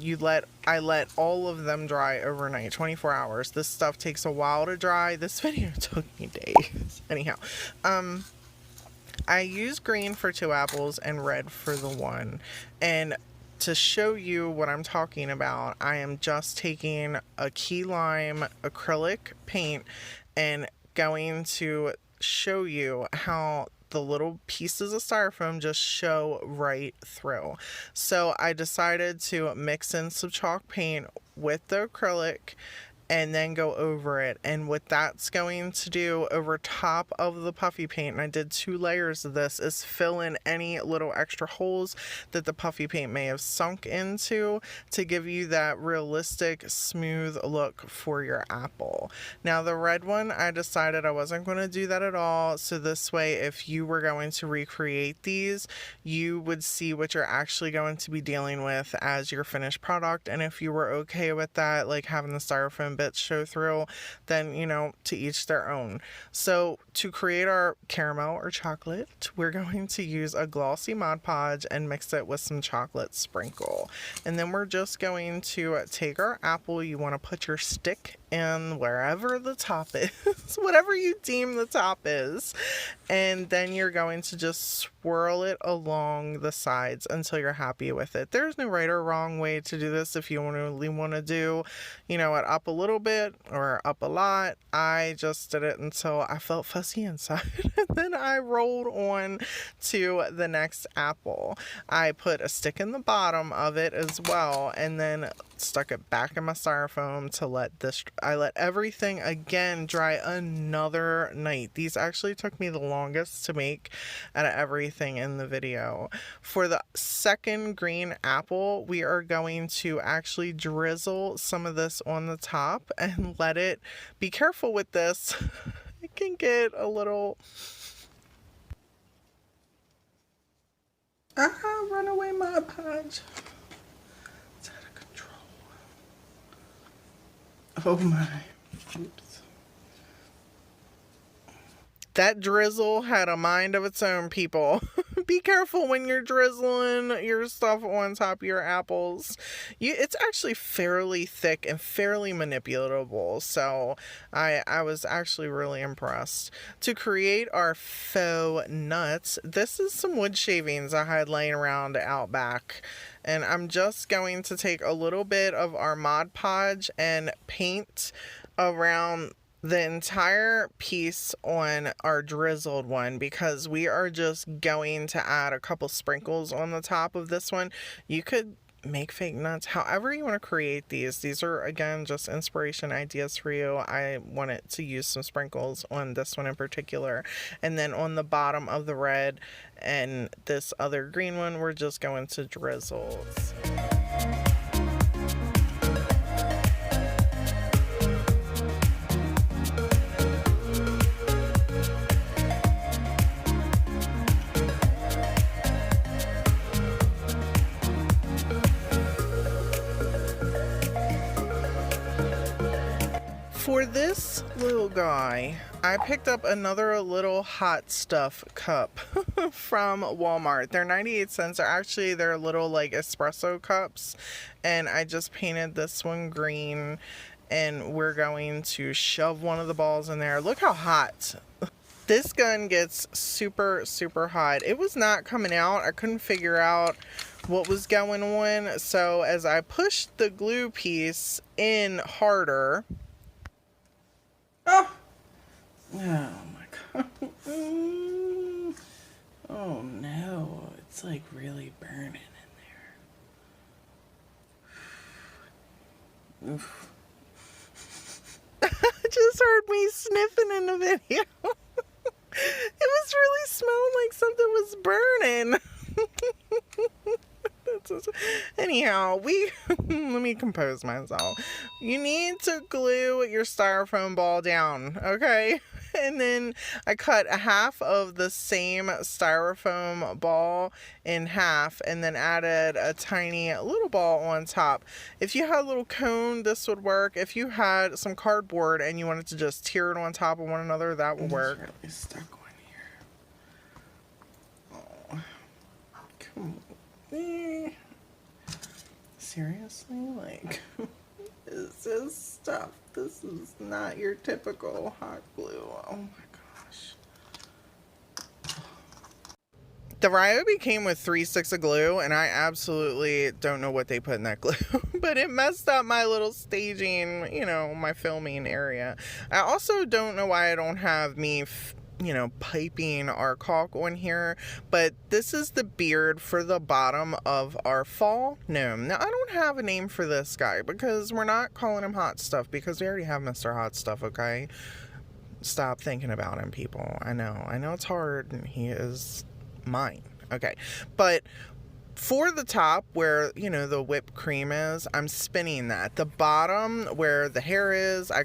I let all of them dry overnight, 24 hours. This stuff takes a while to dry. This video took me days. Anyhow, I used green for 2 apples and red for the 1. And to show you what I'm talking about, I am just taking a key lime acrylic paint and going to show you how the little pieces of styrofoam just show right through. So I decided to mix in some chalk paint with the acrylic and then go over it. And what that's going to do over top of the puffy paint, and I did 2 layers of this, is fill in any little extra holes that the puffy paint may have sunk into to give you that realistic, smooth look for your apple. Now, the red one, I decided I wasn't going to do that at all. So this way, if you were going to recreate these, you would see what you're actually going to be dealing with as your finished product. And if you were okay with that, like having the styrofoam bits bits show through, then, you know, to each their own. So to create our caramel or chocolate, we're going to use a glossy Mod Podge and mix it with some chocolate sprinkle. And then we're just going to take our apple. You want to put your stick in wherever the top is, whatever you deem the top is. And then you're going to just swirl it along the sides until you're happy with it. There's no right or wrong way to do this. If you really want to do, you know, it up a little bit or up a lot. I just did it until I felt fuzzy inside. And then I rolled on to the next apple. I put a stick in the bottom of it as well, and then stuck it back in my styrofoam to I let everything again dry another night. These actually took me the longest to make out of everything in the video. For the second green apple, we are going to actually drizzle some of this on the top and let it, be careful with this, it can get a little, runaway Mod Podge. It's out of control. Oh my. Oops. That drizzle had a mind of its own, people. Be careful when you're drizzling your stuff on top of your apples. It's actually fairly thick and fairly manipulatable, so I was actually really impressed. To create our faux nuts, this is some wood shavings I had laying around out back. And I'm just going to take a little bit of our Mod Podge and paint around the entire piece on our drizzled one, because we are just going to add a couple sprinkles on the top of this one. You could make fake nuts however you want to create these. These are, again, just inspiration ideas for you. I wanted to use some sprinkles on this one in particular. And then on the bottom of the red and this other green one, we're just going to drizzle. For this little guy, I picked up another little hot stuff cup from Walmart. They're 98 cents. They're little like espresso cups. And I just painted this one green. And we're going to shove one of the balls in there. Look how hot. This gun gets super, super hot. It was not coming out. I couldn't figure out what was going on. So as I pushed the glue piece in harder... Oh my god. Oh no, it's like really burning in there. Oof. Just heard me sniffing in the video. It was really smelling like something was burning. Anyhow, let me compose myself. You need to glue your styrofoam ball down, okay? And then I cut half of the same styrofoam ball in half and then added a tiny little ball on top. If you had a little cone, this would work. If you had some cardboard and you wanted to just tear it on top of one another, that would work. It's really stuck on here. Oh, come on. Seriously? Like, is this stuff? This is not your typical hot glue. Oh my gosh. The Ryobi came with 3 sticks of glue, and I absolutely don't know what they put in that glue. But it messed up my little staging, you know, my filming area. I also don't know why I don't have me piping our caulk on here, but this is the beard for the bottom of our fall gnome. Now, I don't have a name for this guy because we're not calling him Hot Stuff because we already have Mr. Hot Stuff, okay? Stop thinking about him, people. I know it's hard, and he is mine, okay? But for the top where, the whipped cream is, I'm spinning that. The bottom where the hair is, I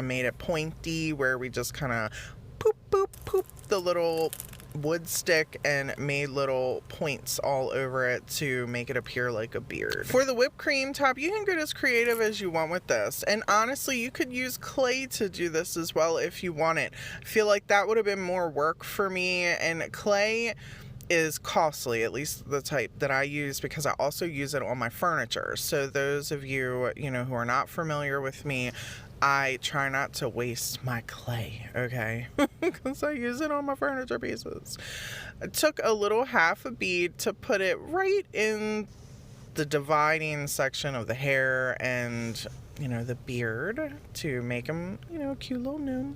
made it pointy where we just kind of poop, poop, poop the little wood stick and made little points all over it to make it appear like a beard. For the whipped cream top, you can get as creative as you want with this. And honestly, you could use clay to do this as well if you want it. I feel like that would have been more work for me, and clay is costly, at least the type that I use, because I also use it on my furniture. So those of you, who are not familiar with me, I try not to waste my clay, okay? Because I use it on my furniture pieces. I took a little half a bead to put it right in the dividing section of the hair and, the beard to make him, a cute little gnome.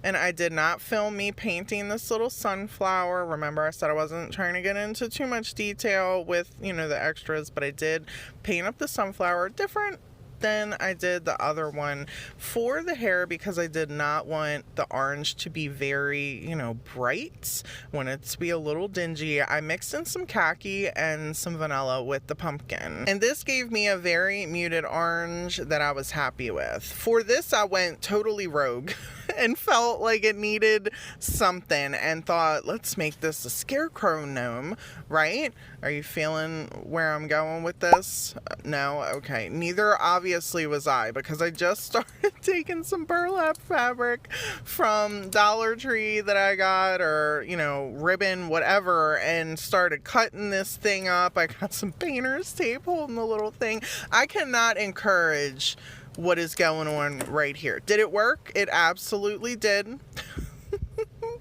And I did not film me painting this little sunflower. Remember, I said I wasn't trying to get into too much detail with, the extras, but I did paint up the sunflower different than I did the other one for the hair, because I did not want the orange to be very, bright. I wanted it to be a little dingy. I mixed in some khaki and some vanilla with the pumpkin, and this gave me a very muted orange that I was happy with. For this, I went totally rogue and felt like it needed something and thought, let's make this a scarecrow gnome, right? Are you feeling where I'm going with this? No? Okay. Neither obviously was I, because I just started taking some burlap fabric from Dollar Tree that I got, or, ribbon, whatever, and started cutting this thing up. I got some painter's tape holding the little thing. I cannot encourage what is going on right here. Did it work? It absolutely did.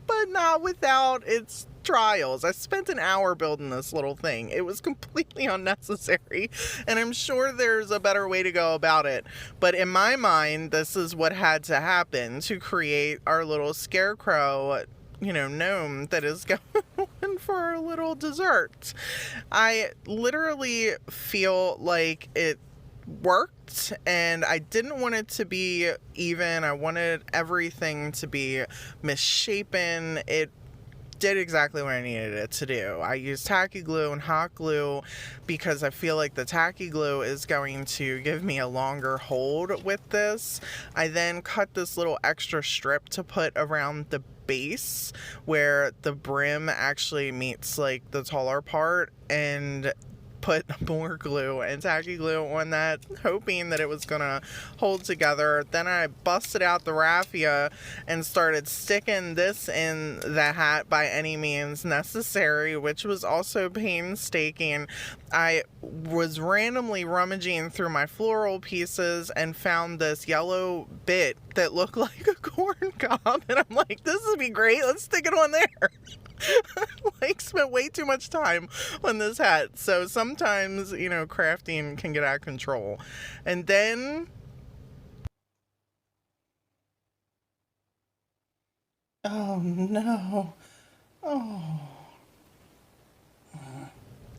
But not without its trials. I spent an hour building this little thing. It was completely unnecessary, and I'm sure there's a better way to go about it. But in my mind, this is what had to happen to create our little scarecrow, gnome that is going on for our little dessert. I literally feel like it worked, and I didn't want it to be even. I wanted everything to be misshapen. It did exactly what I needed it to do. I used tacky glue and hot glue because I feel like the tacky glue is going to give me a longer hold with this. I then cut this little extra strip to put around the base where the brim actually meets like the taller part, and put more glue and tacky glue on that, hoping that it was gonna hold together. Then I busted out the raffia and started sticking this in the hat by any means necessary, which was also painstaking. I was randomly rummaging through my floral pieces and found this yellow bit that looked like a corn cob, and I'm like, this would be great, let's stick it on there. Spent way too much time on this hat. So sometimes, crafting can get out of control. And then, oh no, oh.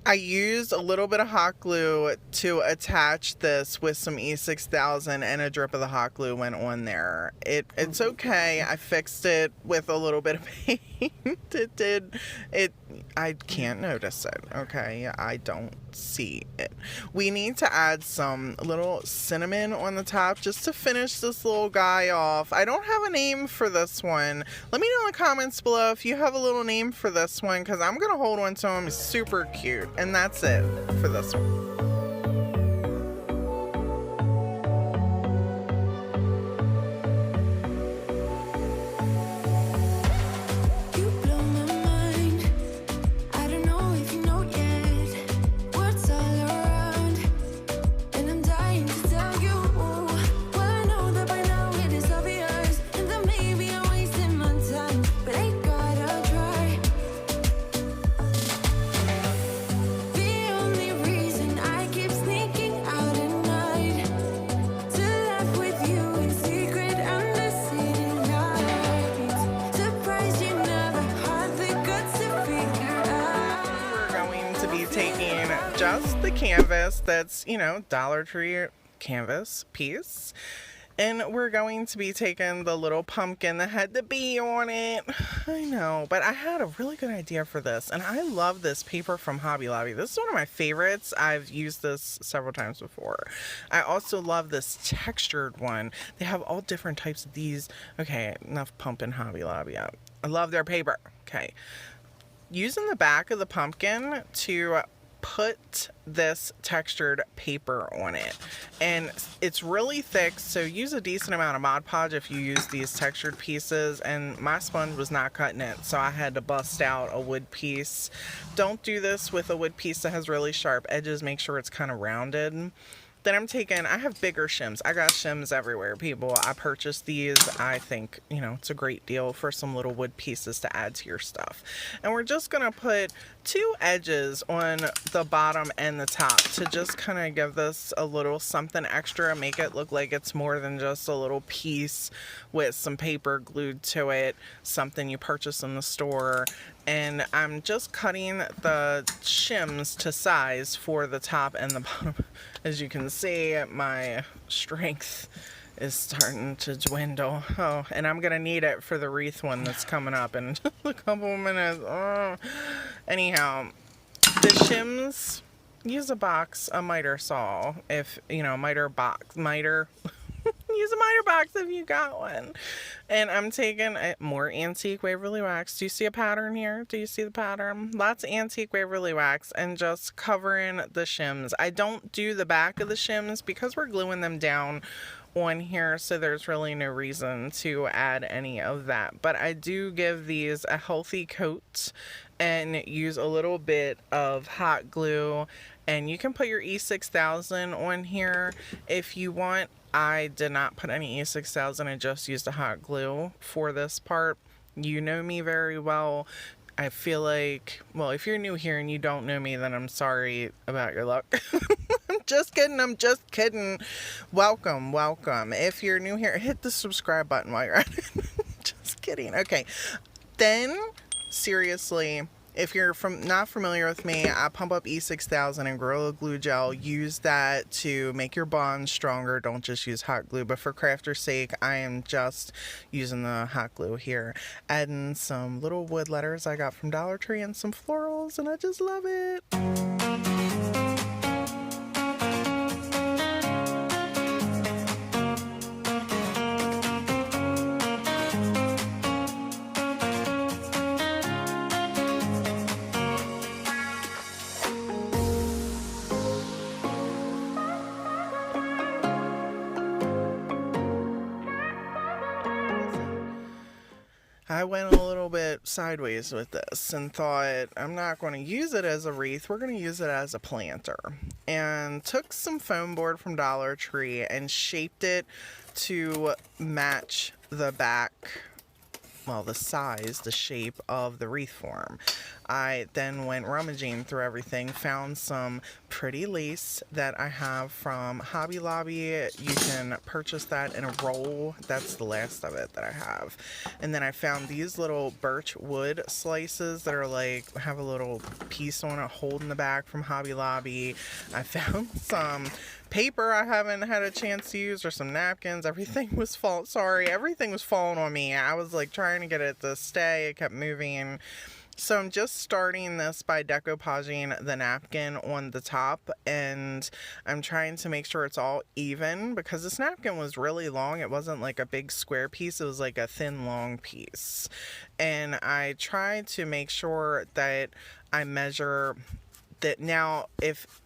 I used a little bit of hot glue to attach this with some E6000, and a drip of the hot glue went on there. It's okay. I fixed it with a little bit of paint. I can't notice it, okay? I don't see it. We need to add some little cinnamon on the top just to finish this little guy off. I don't have a name for this one. Let me know in the comments below if you have a little name for this one, because I'm going to hold on to him. He's super cute. And that's it for this one. Just the canvas that's, Dollar Tree canvas piece. And we're going to be taking the little pumpkin that had the bee on it. I know, but I had a really good idea for this. And I love this paper from Hobby Lobby. This is one of my favorites. I've used this several times before. I also love this textured one. They have all different types of these. Okay, enough pumping Hobby Lobby up. I love their paper. Okay. using the back of the pumpkin to put this textured paper on it, and it's really thick, so use a decent amount of Mod Podge if you use these textured pieces. And my sponge was not cutting it, so I had to bust out a wood piece. Don't do this with a wood piece that has really sharp edges. Make sure it's kind of rounded. Then I have bigger shims. I got shims everywhere, people. I purchased these. I think, it's a great deal for some little wood pieces to add to your stuff. And we're just going to put 2 edges on the bottom and the top to just kind of give this a little something extra, make it look like it's more than just a little piece with some paper glued to it, something you purchase in the store. And I'm just cutting the shims to size for the top and the bottom. As you can see, my strength is starting to dwindle. Oh, and I'm gonna need it for the wreath one that's coming up in just a couple minutes. Oh. Anyhow, the shims, use a miter saw. If, miter. Use a miter box if you got one. And I'm taking more antique Waverly wax. Do you see a pattern here? Do you see the pattern? Lots of antique Waverly wax and just covering the shims. I don't do the back of the shims because we're gluing them down on here, so there's really no reason to add any of that. But I do give these a healthy coat and use a little bit of hot glue. And you can put your E6000 on here if you want. I did not put any E6000. I just used a hot glue for this part. You know me very well. I feel like, well, if you're new here and you don't know me, then I'm sorry about your luck. I'm just kidding. Welcome. If you're new here, hit the subscribe button while you're at it. Just kidding. Okay. Then, seriously, if you're not familiar with me, I pump up E6000 and Gorilla Glue Gel. Use that to make your bonds stronger. Don't just use hot glue. But for crafter's sake, I am just using the hot glue here. Adding some little wood letters I got from Dollar Tree and some florals, and I just love it. I went a little bit sideways with this and thought, I'm not going to use it as a wreath, we're going to use it as a planter. And took some foam board from Dollar Tree and shaped it to match the back, well, the size, the shape of the wreath form. I then went rummaging through everything, found some pretty lace that I have from Hobby Lobby. You can purchase that in a roll. That's the last of it that I have. And then I found these little birch wood slices that are like, have a little piece on it, hole in the back from Hobby Lobby. I found some paper I haven't had a chance to use, or some napkins. Everything was falling on me. I was like trying to get it to stay. It kept moving. So I'm just starting this by decoupaging the napkin on the top, and I'm trying to make sure it's all even because this napkin was really long. It wasn't like a big square piece. It was like a thin, long piece. And I tried to make sure that I measure that. Now, if,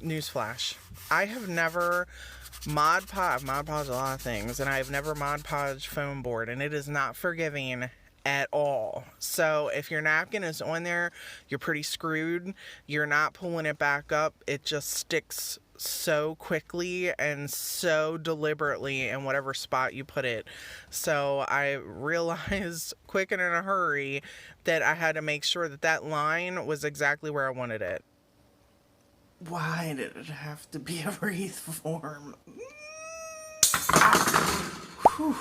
newsflash, I have never Mod Podged a lot of things, and I've never Mod Podged foam board, and it is not forgiving at all. So if your napkin is on there, you're pretty screwed. You're not pulling it back up. It just sticks so quickly and so deliberately in whatever spot you put it. So I realized quick and in a hurry that I had to make sure that that line was exactly where I wanted it. Why did it have to be a wreath form? Whew.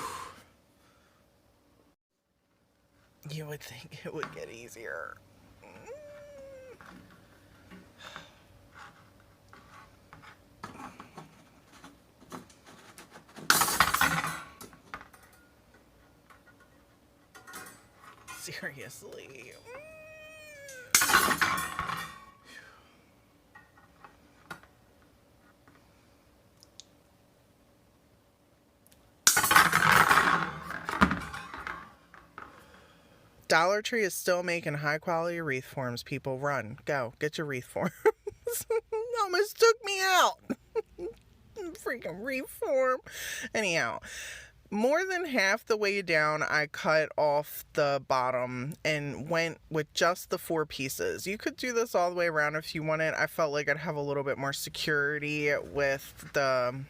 You would think it would get easier. Seriously. Dollar Tree is still making high quality wreath forms. People, run, go, get your wreath forms. Almost took me out. Freaking wreath form. Anyhow, more than half the way down, I cut off the bottom and went with just the 4 pieces. You could do this all the way around if you wanted. I felt like I'd have a little bit more security with the,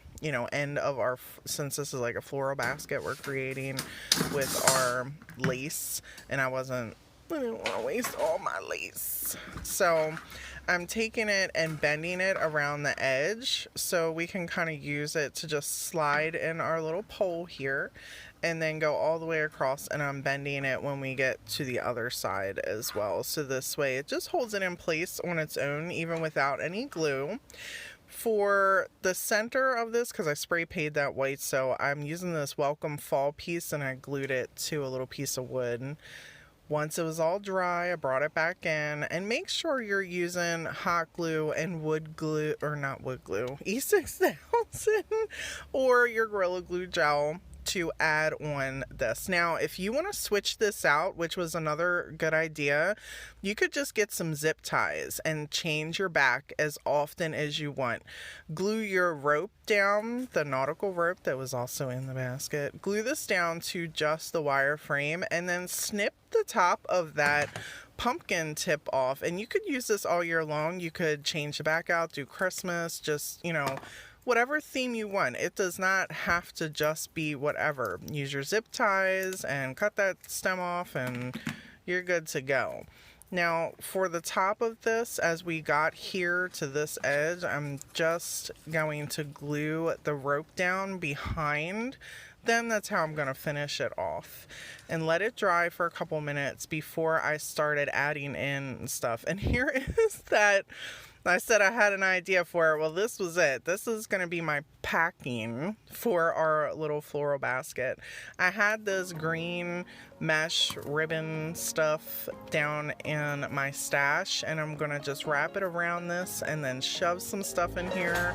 end of our, since this is like a floral basket we're creating with our lace, and I didn't want to waste all my lace. So I'm taking it and bending it around the edge so we can kind of use it to just slide in our little pole here and then go all the way across, and I'm bending it when we get to the other side as well. So this way it just holds it in place on its own even without any glue. For the center of this, because I spray painted that white, so I'm using this Welcome Fall piece and I glued it to a little piece of wood. Once it was all dry, I brought it back in, and make sure you're using hot glue and wood glue, or not wood glue, E6000 or your Gorilla Glue gel to add on this. Now, if you want to switch this out, which was another good idea, you could just get some zip ties and change your back as often as you want. Glue your rope down, the nautical rope that was also in the basket. Glue this down to just the wire frame and then snip the top of that pumpkin tip off. And you could use this all year long. You could change the back out, do Christmas, just, whatever theme you want. It does not have to just be whatever. Use your zip ties and cut that stem off and you're good to go. Now for the top of this, as we got here to this edge, I'm just going to glue the rope down behind. Then that's how I'm going to finish it off and let it dry for a couple minutes before I started adding in stuff. And here is that. I said I had an idea for it. Well, this was it. This is going to be my packing for our little floral basket. I had this green mesh ribbon stuff down in my stash, and I'm going to just wrap it around this and then shove some stuff in here.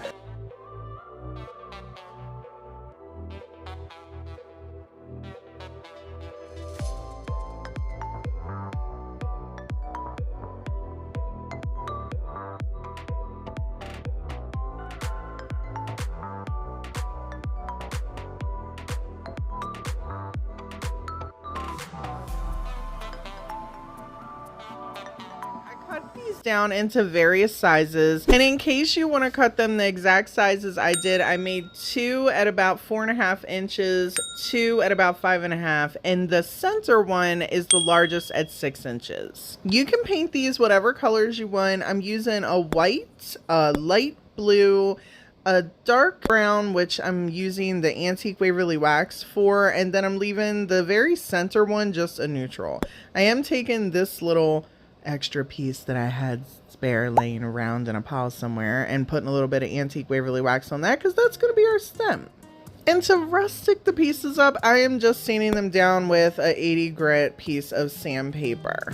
Down into various sizes, and in case you want to cut them the exact sizes I did, I made 2 at about 4.5 inches, 2 at about 5.5, and the center one is the largest at 6 inches. You can paint these whatever colors you want. I'm using a white, a light blue, a dark brown, which I'm using the Antique Waverly Wax for, and then I'm leaving the very center one just a neutral. I am taking this little extra piece that I had spare laying around in a pile somewhere and putting a little bit of Antique Waverly Wax on that, because that's going to be our stem. And to rustic the pieces up, I am just sanding them down with a 80 grit piece of sandpaper.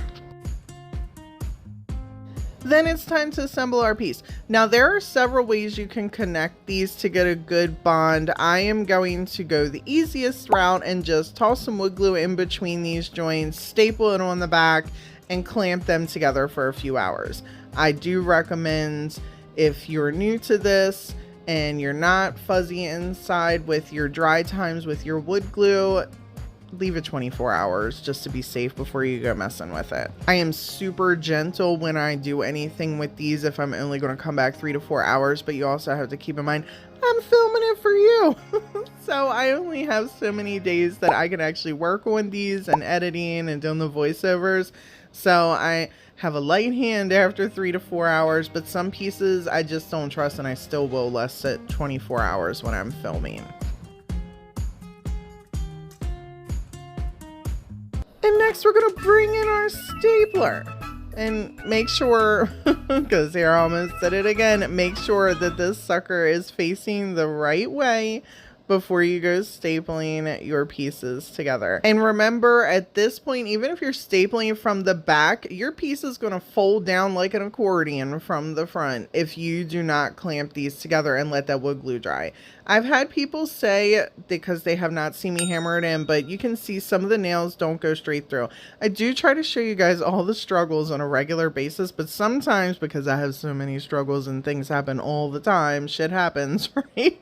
Then it's time to assemble our piece. Now there are several ways you can connect these to get a good bond. I am going to go the easiest route and just toss some wood glue in between these joints, staple it on the back, and clamp them together for a few hours. I do recommend, if you're new to this and you're not fuzzy inside with your dry times with your wood glue, leave it 24 hours just to be safe before you go messing with it. I am super gentle when I do anything with these if I'm only going to come back 3 to 4 hours, but you also have to keep in mind I'm filming it for you. So I only have so many days that I can actually work on these and editing and doing the voiceovers. So I have a light hand after 3 to 4 hours, but some pieces I just don't trust, and I still will less at 24 hours when I'm filming. And next we're going to bring in our stapler and make sure, because here I almost said it again, make sure that this sucker is facing the right way before you go stapling your pieces together. And remember, at this point, even if you're stapling from the back, your piece is going to fold down like an accordion from the front if you do not clamp these together and let that wood glue dry. I've had people say, because they have not seen me hammer it in, but you can see some of the nails don't go straight through. I do try to show you guys all the struggles on a regular basis, but sometimes, because I have so many struggles and things happen all the time, shit happens, right?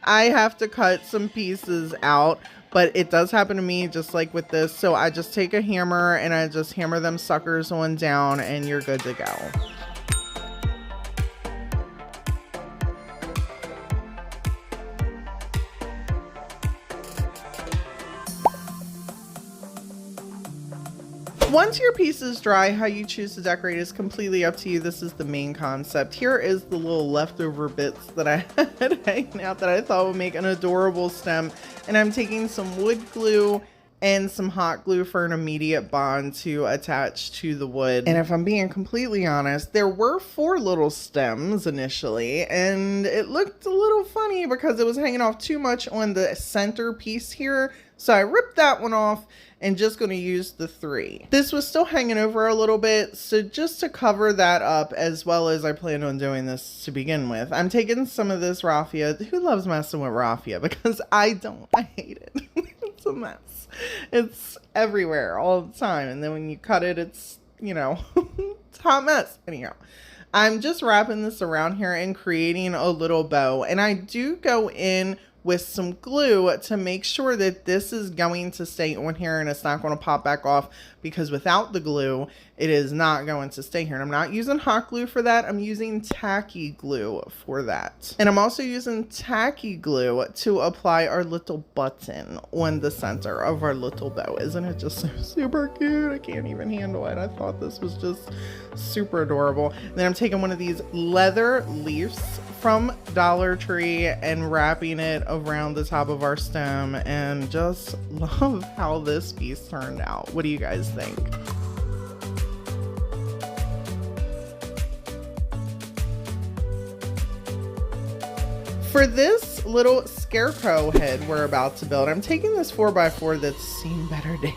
I have to cut some pieces out, but it does happen to me just like with this. So I just take a hammer and I just hammer them suckers on down and you're good to go. Once your piece is dry, how you choose to decorate is completely up to you. This is the main concept. Here is the little leftover bits that I had hanging out that I thought would make an adorable stem. And I'm taking some wood glue and some hot glue for an immediate bond to attach to the wood. And if I'm being completely honest, there were 4 little stems initially, and it looked a little funny because it was hanging off too much on the centerpiece here. So I ripped that one off and just going to use the 3. This was still hanging over a little bit, so just to cover that up, as well as I plan on doing this to begin with, I'm taking some of this raffia. Who loves messing with raffia? Because I don't. I hate it. It's a mess. It's everywhere all the time, and then when you cut it, it's, you know, it's a hot mess. Anyhow, I'm just wrapping this around here and creating a little bow, and I do go in with some glue to make sure that this is going to stay on here and it's not going to pop back off, because without the glue, it is not going to stay here. And I'm not using hot glue for that. I'm using tacky glue for that. And I'm also using tacky glue to apply our little button on the center of our little bow. Isn't it just so super cute? I can't even handle it. I thought this was just super adorable. And then I'm taking one of these leather leaves from Dollar Tree and wrapping it around the top of our stem, and just love how this piece turned out. What do you guys think? For this little scarecrow head we're about to build, I'm taking this 4x4 that's seen better days.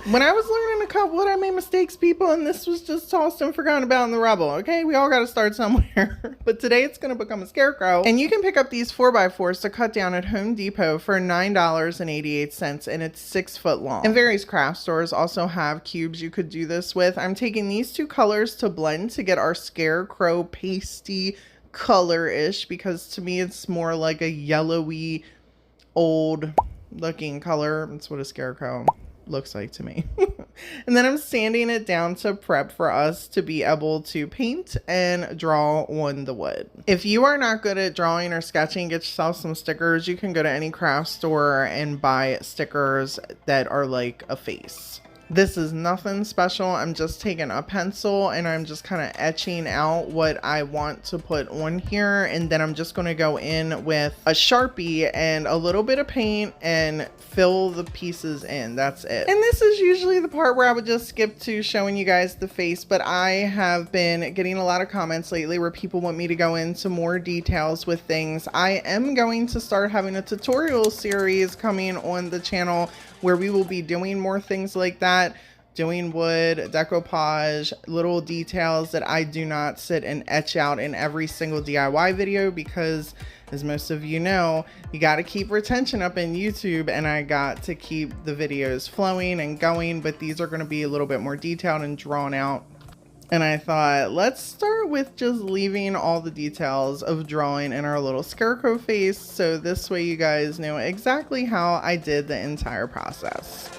When I was learning to cut wood, I made mistakes, people, and this was just tossed and forgotten about in the rubble. Okay, we all got to start somewhere. But today it's going to become a scarecrow. And you can pick up these 4x4s to cut down at Home Depot for $9.88, and it's 6 foot long. And various craft stores also have cubes you could do this with. I'm taking these 2 colors to blend to get our scarecrow pasty color-ish, because to me it's more like a yellowy, old looking color. That's what a scarecrow looks like to me. And then I'm sanding it down to prep for us to be able to paint and draw on the wood. If you are not good at drawing or sketching, get yourself some stickers. You can go to any craft store and buy stickers that are like a face. This is nothing special. I'm just taking a pencil and I'm just kind of etching out what I want to put on here. And then I'm just going to go in with a Sharpie and a little bit of paint and fill the pieces in. That's it. And this is usually the part where I would just skip to showing you guys the face, but I have been getting a lot of comments lately where people want me to go into more details with things. I am going to start having a tutorial series coming on the channel where we will be doing more things like that, doing wood, decoupage, little details that I do not sit and etch out in every single DIY video, because as most of you know, you got to keep retention up in YouTube, and I got to keep the videos flowing and going, but these are going to be a little bit more detailed and drawn out. And I thought, let's start with just leaving all the details of drawing in our little scarecrow face, so this way you guys know exactly how I did the entire process.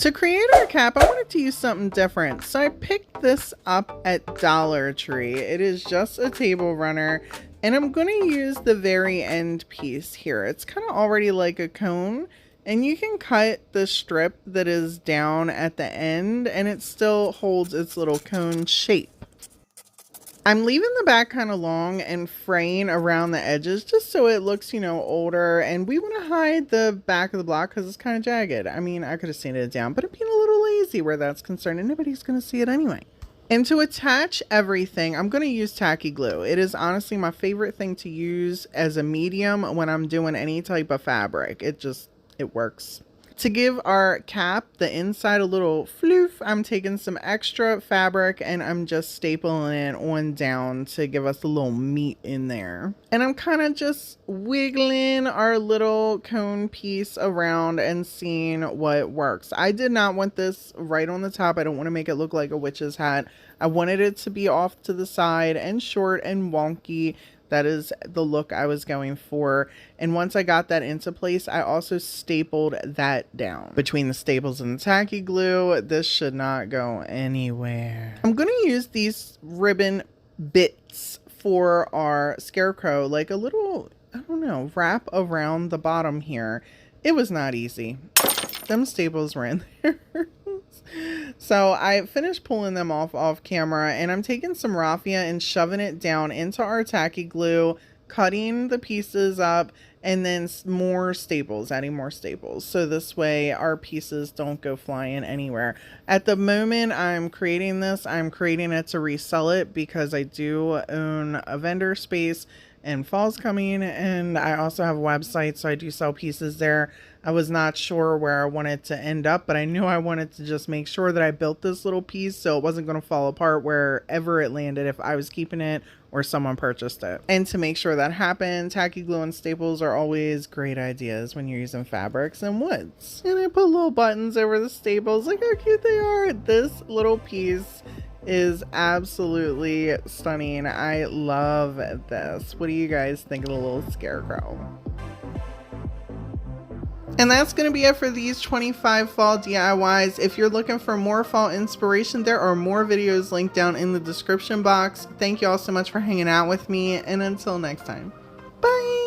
To create our cap, I wanted to use something different, so I picked this up at Dollar Tree. It is just a table runner, and I'm going to use the very end piece here. It's kind of already like a cone, and you can cut the strip that is down at the end, and it still holds its little cone shape. I'm leaving the back kind of long and fraying around the edges just so it looks, you know, older. And we want to hide the back of the block because it's kind of jagged. I mean, I could have sanded it down, but I'm being a little lazy where that's concerned, and nobody's going to see it anyway. And to attach everything, I'm going to use tacky glue. It is honestly my favorite thing to use as a medium when I'm doing any type of fabric. It works. To give our cap, the inside, a little floof, I'm taking some extra fabric and I'm just stapling it on down to give us a little meat in there. And I'm kind of just wiggling our little cone piece around and seeing what works. I did not want this right on the top. I don't want to make it look like a witch's hat. I wanted it to be off to the side and short and wonky. That is the look I was going for. And once I got that into place, I also stapled that down. Between the staples and the tacky glue, this should not go anywhere. I'm going to use these ribbon bits for our scarecrow, like a little, I don't know, wrap around the bottom here. It was not easy. Them staples were in there. So I finished pulling them off camera, and I'm taking some raffia and shoving it down into our tacky glue, cutting the pieces up, and then more staples, adding more staples. So this way our pieces don't go flying anywhere. At the moment I'm creating this, I'm creating it to resell it because I do own a vendor space and fall's coming, and I also have a website, so I do sell pieces there. I was not sure where I wanted to end up, but I knew I wanted to just make sure that I built this little piece so it wasn't going to fall apart wherever it landed if I was keeping it or someone purchased it. And to make sure that happened, tacky glue and staples are always great ideas when you're using fabrics and woods. And I put little buttons over the staples. Look how cute they are. This little piece is absolutely stunning. I love this. What do you guys think of the little scarecrow? And that's going to be it for these 25 fall DIYs. If you're looking for more fall inspiration, there are more videos linked down in the description box. Thank you all so much for hanging out with me, and until next time, bye.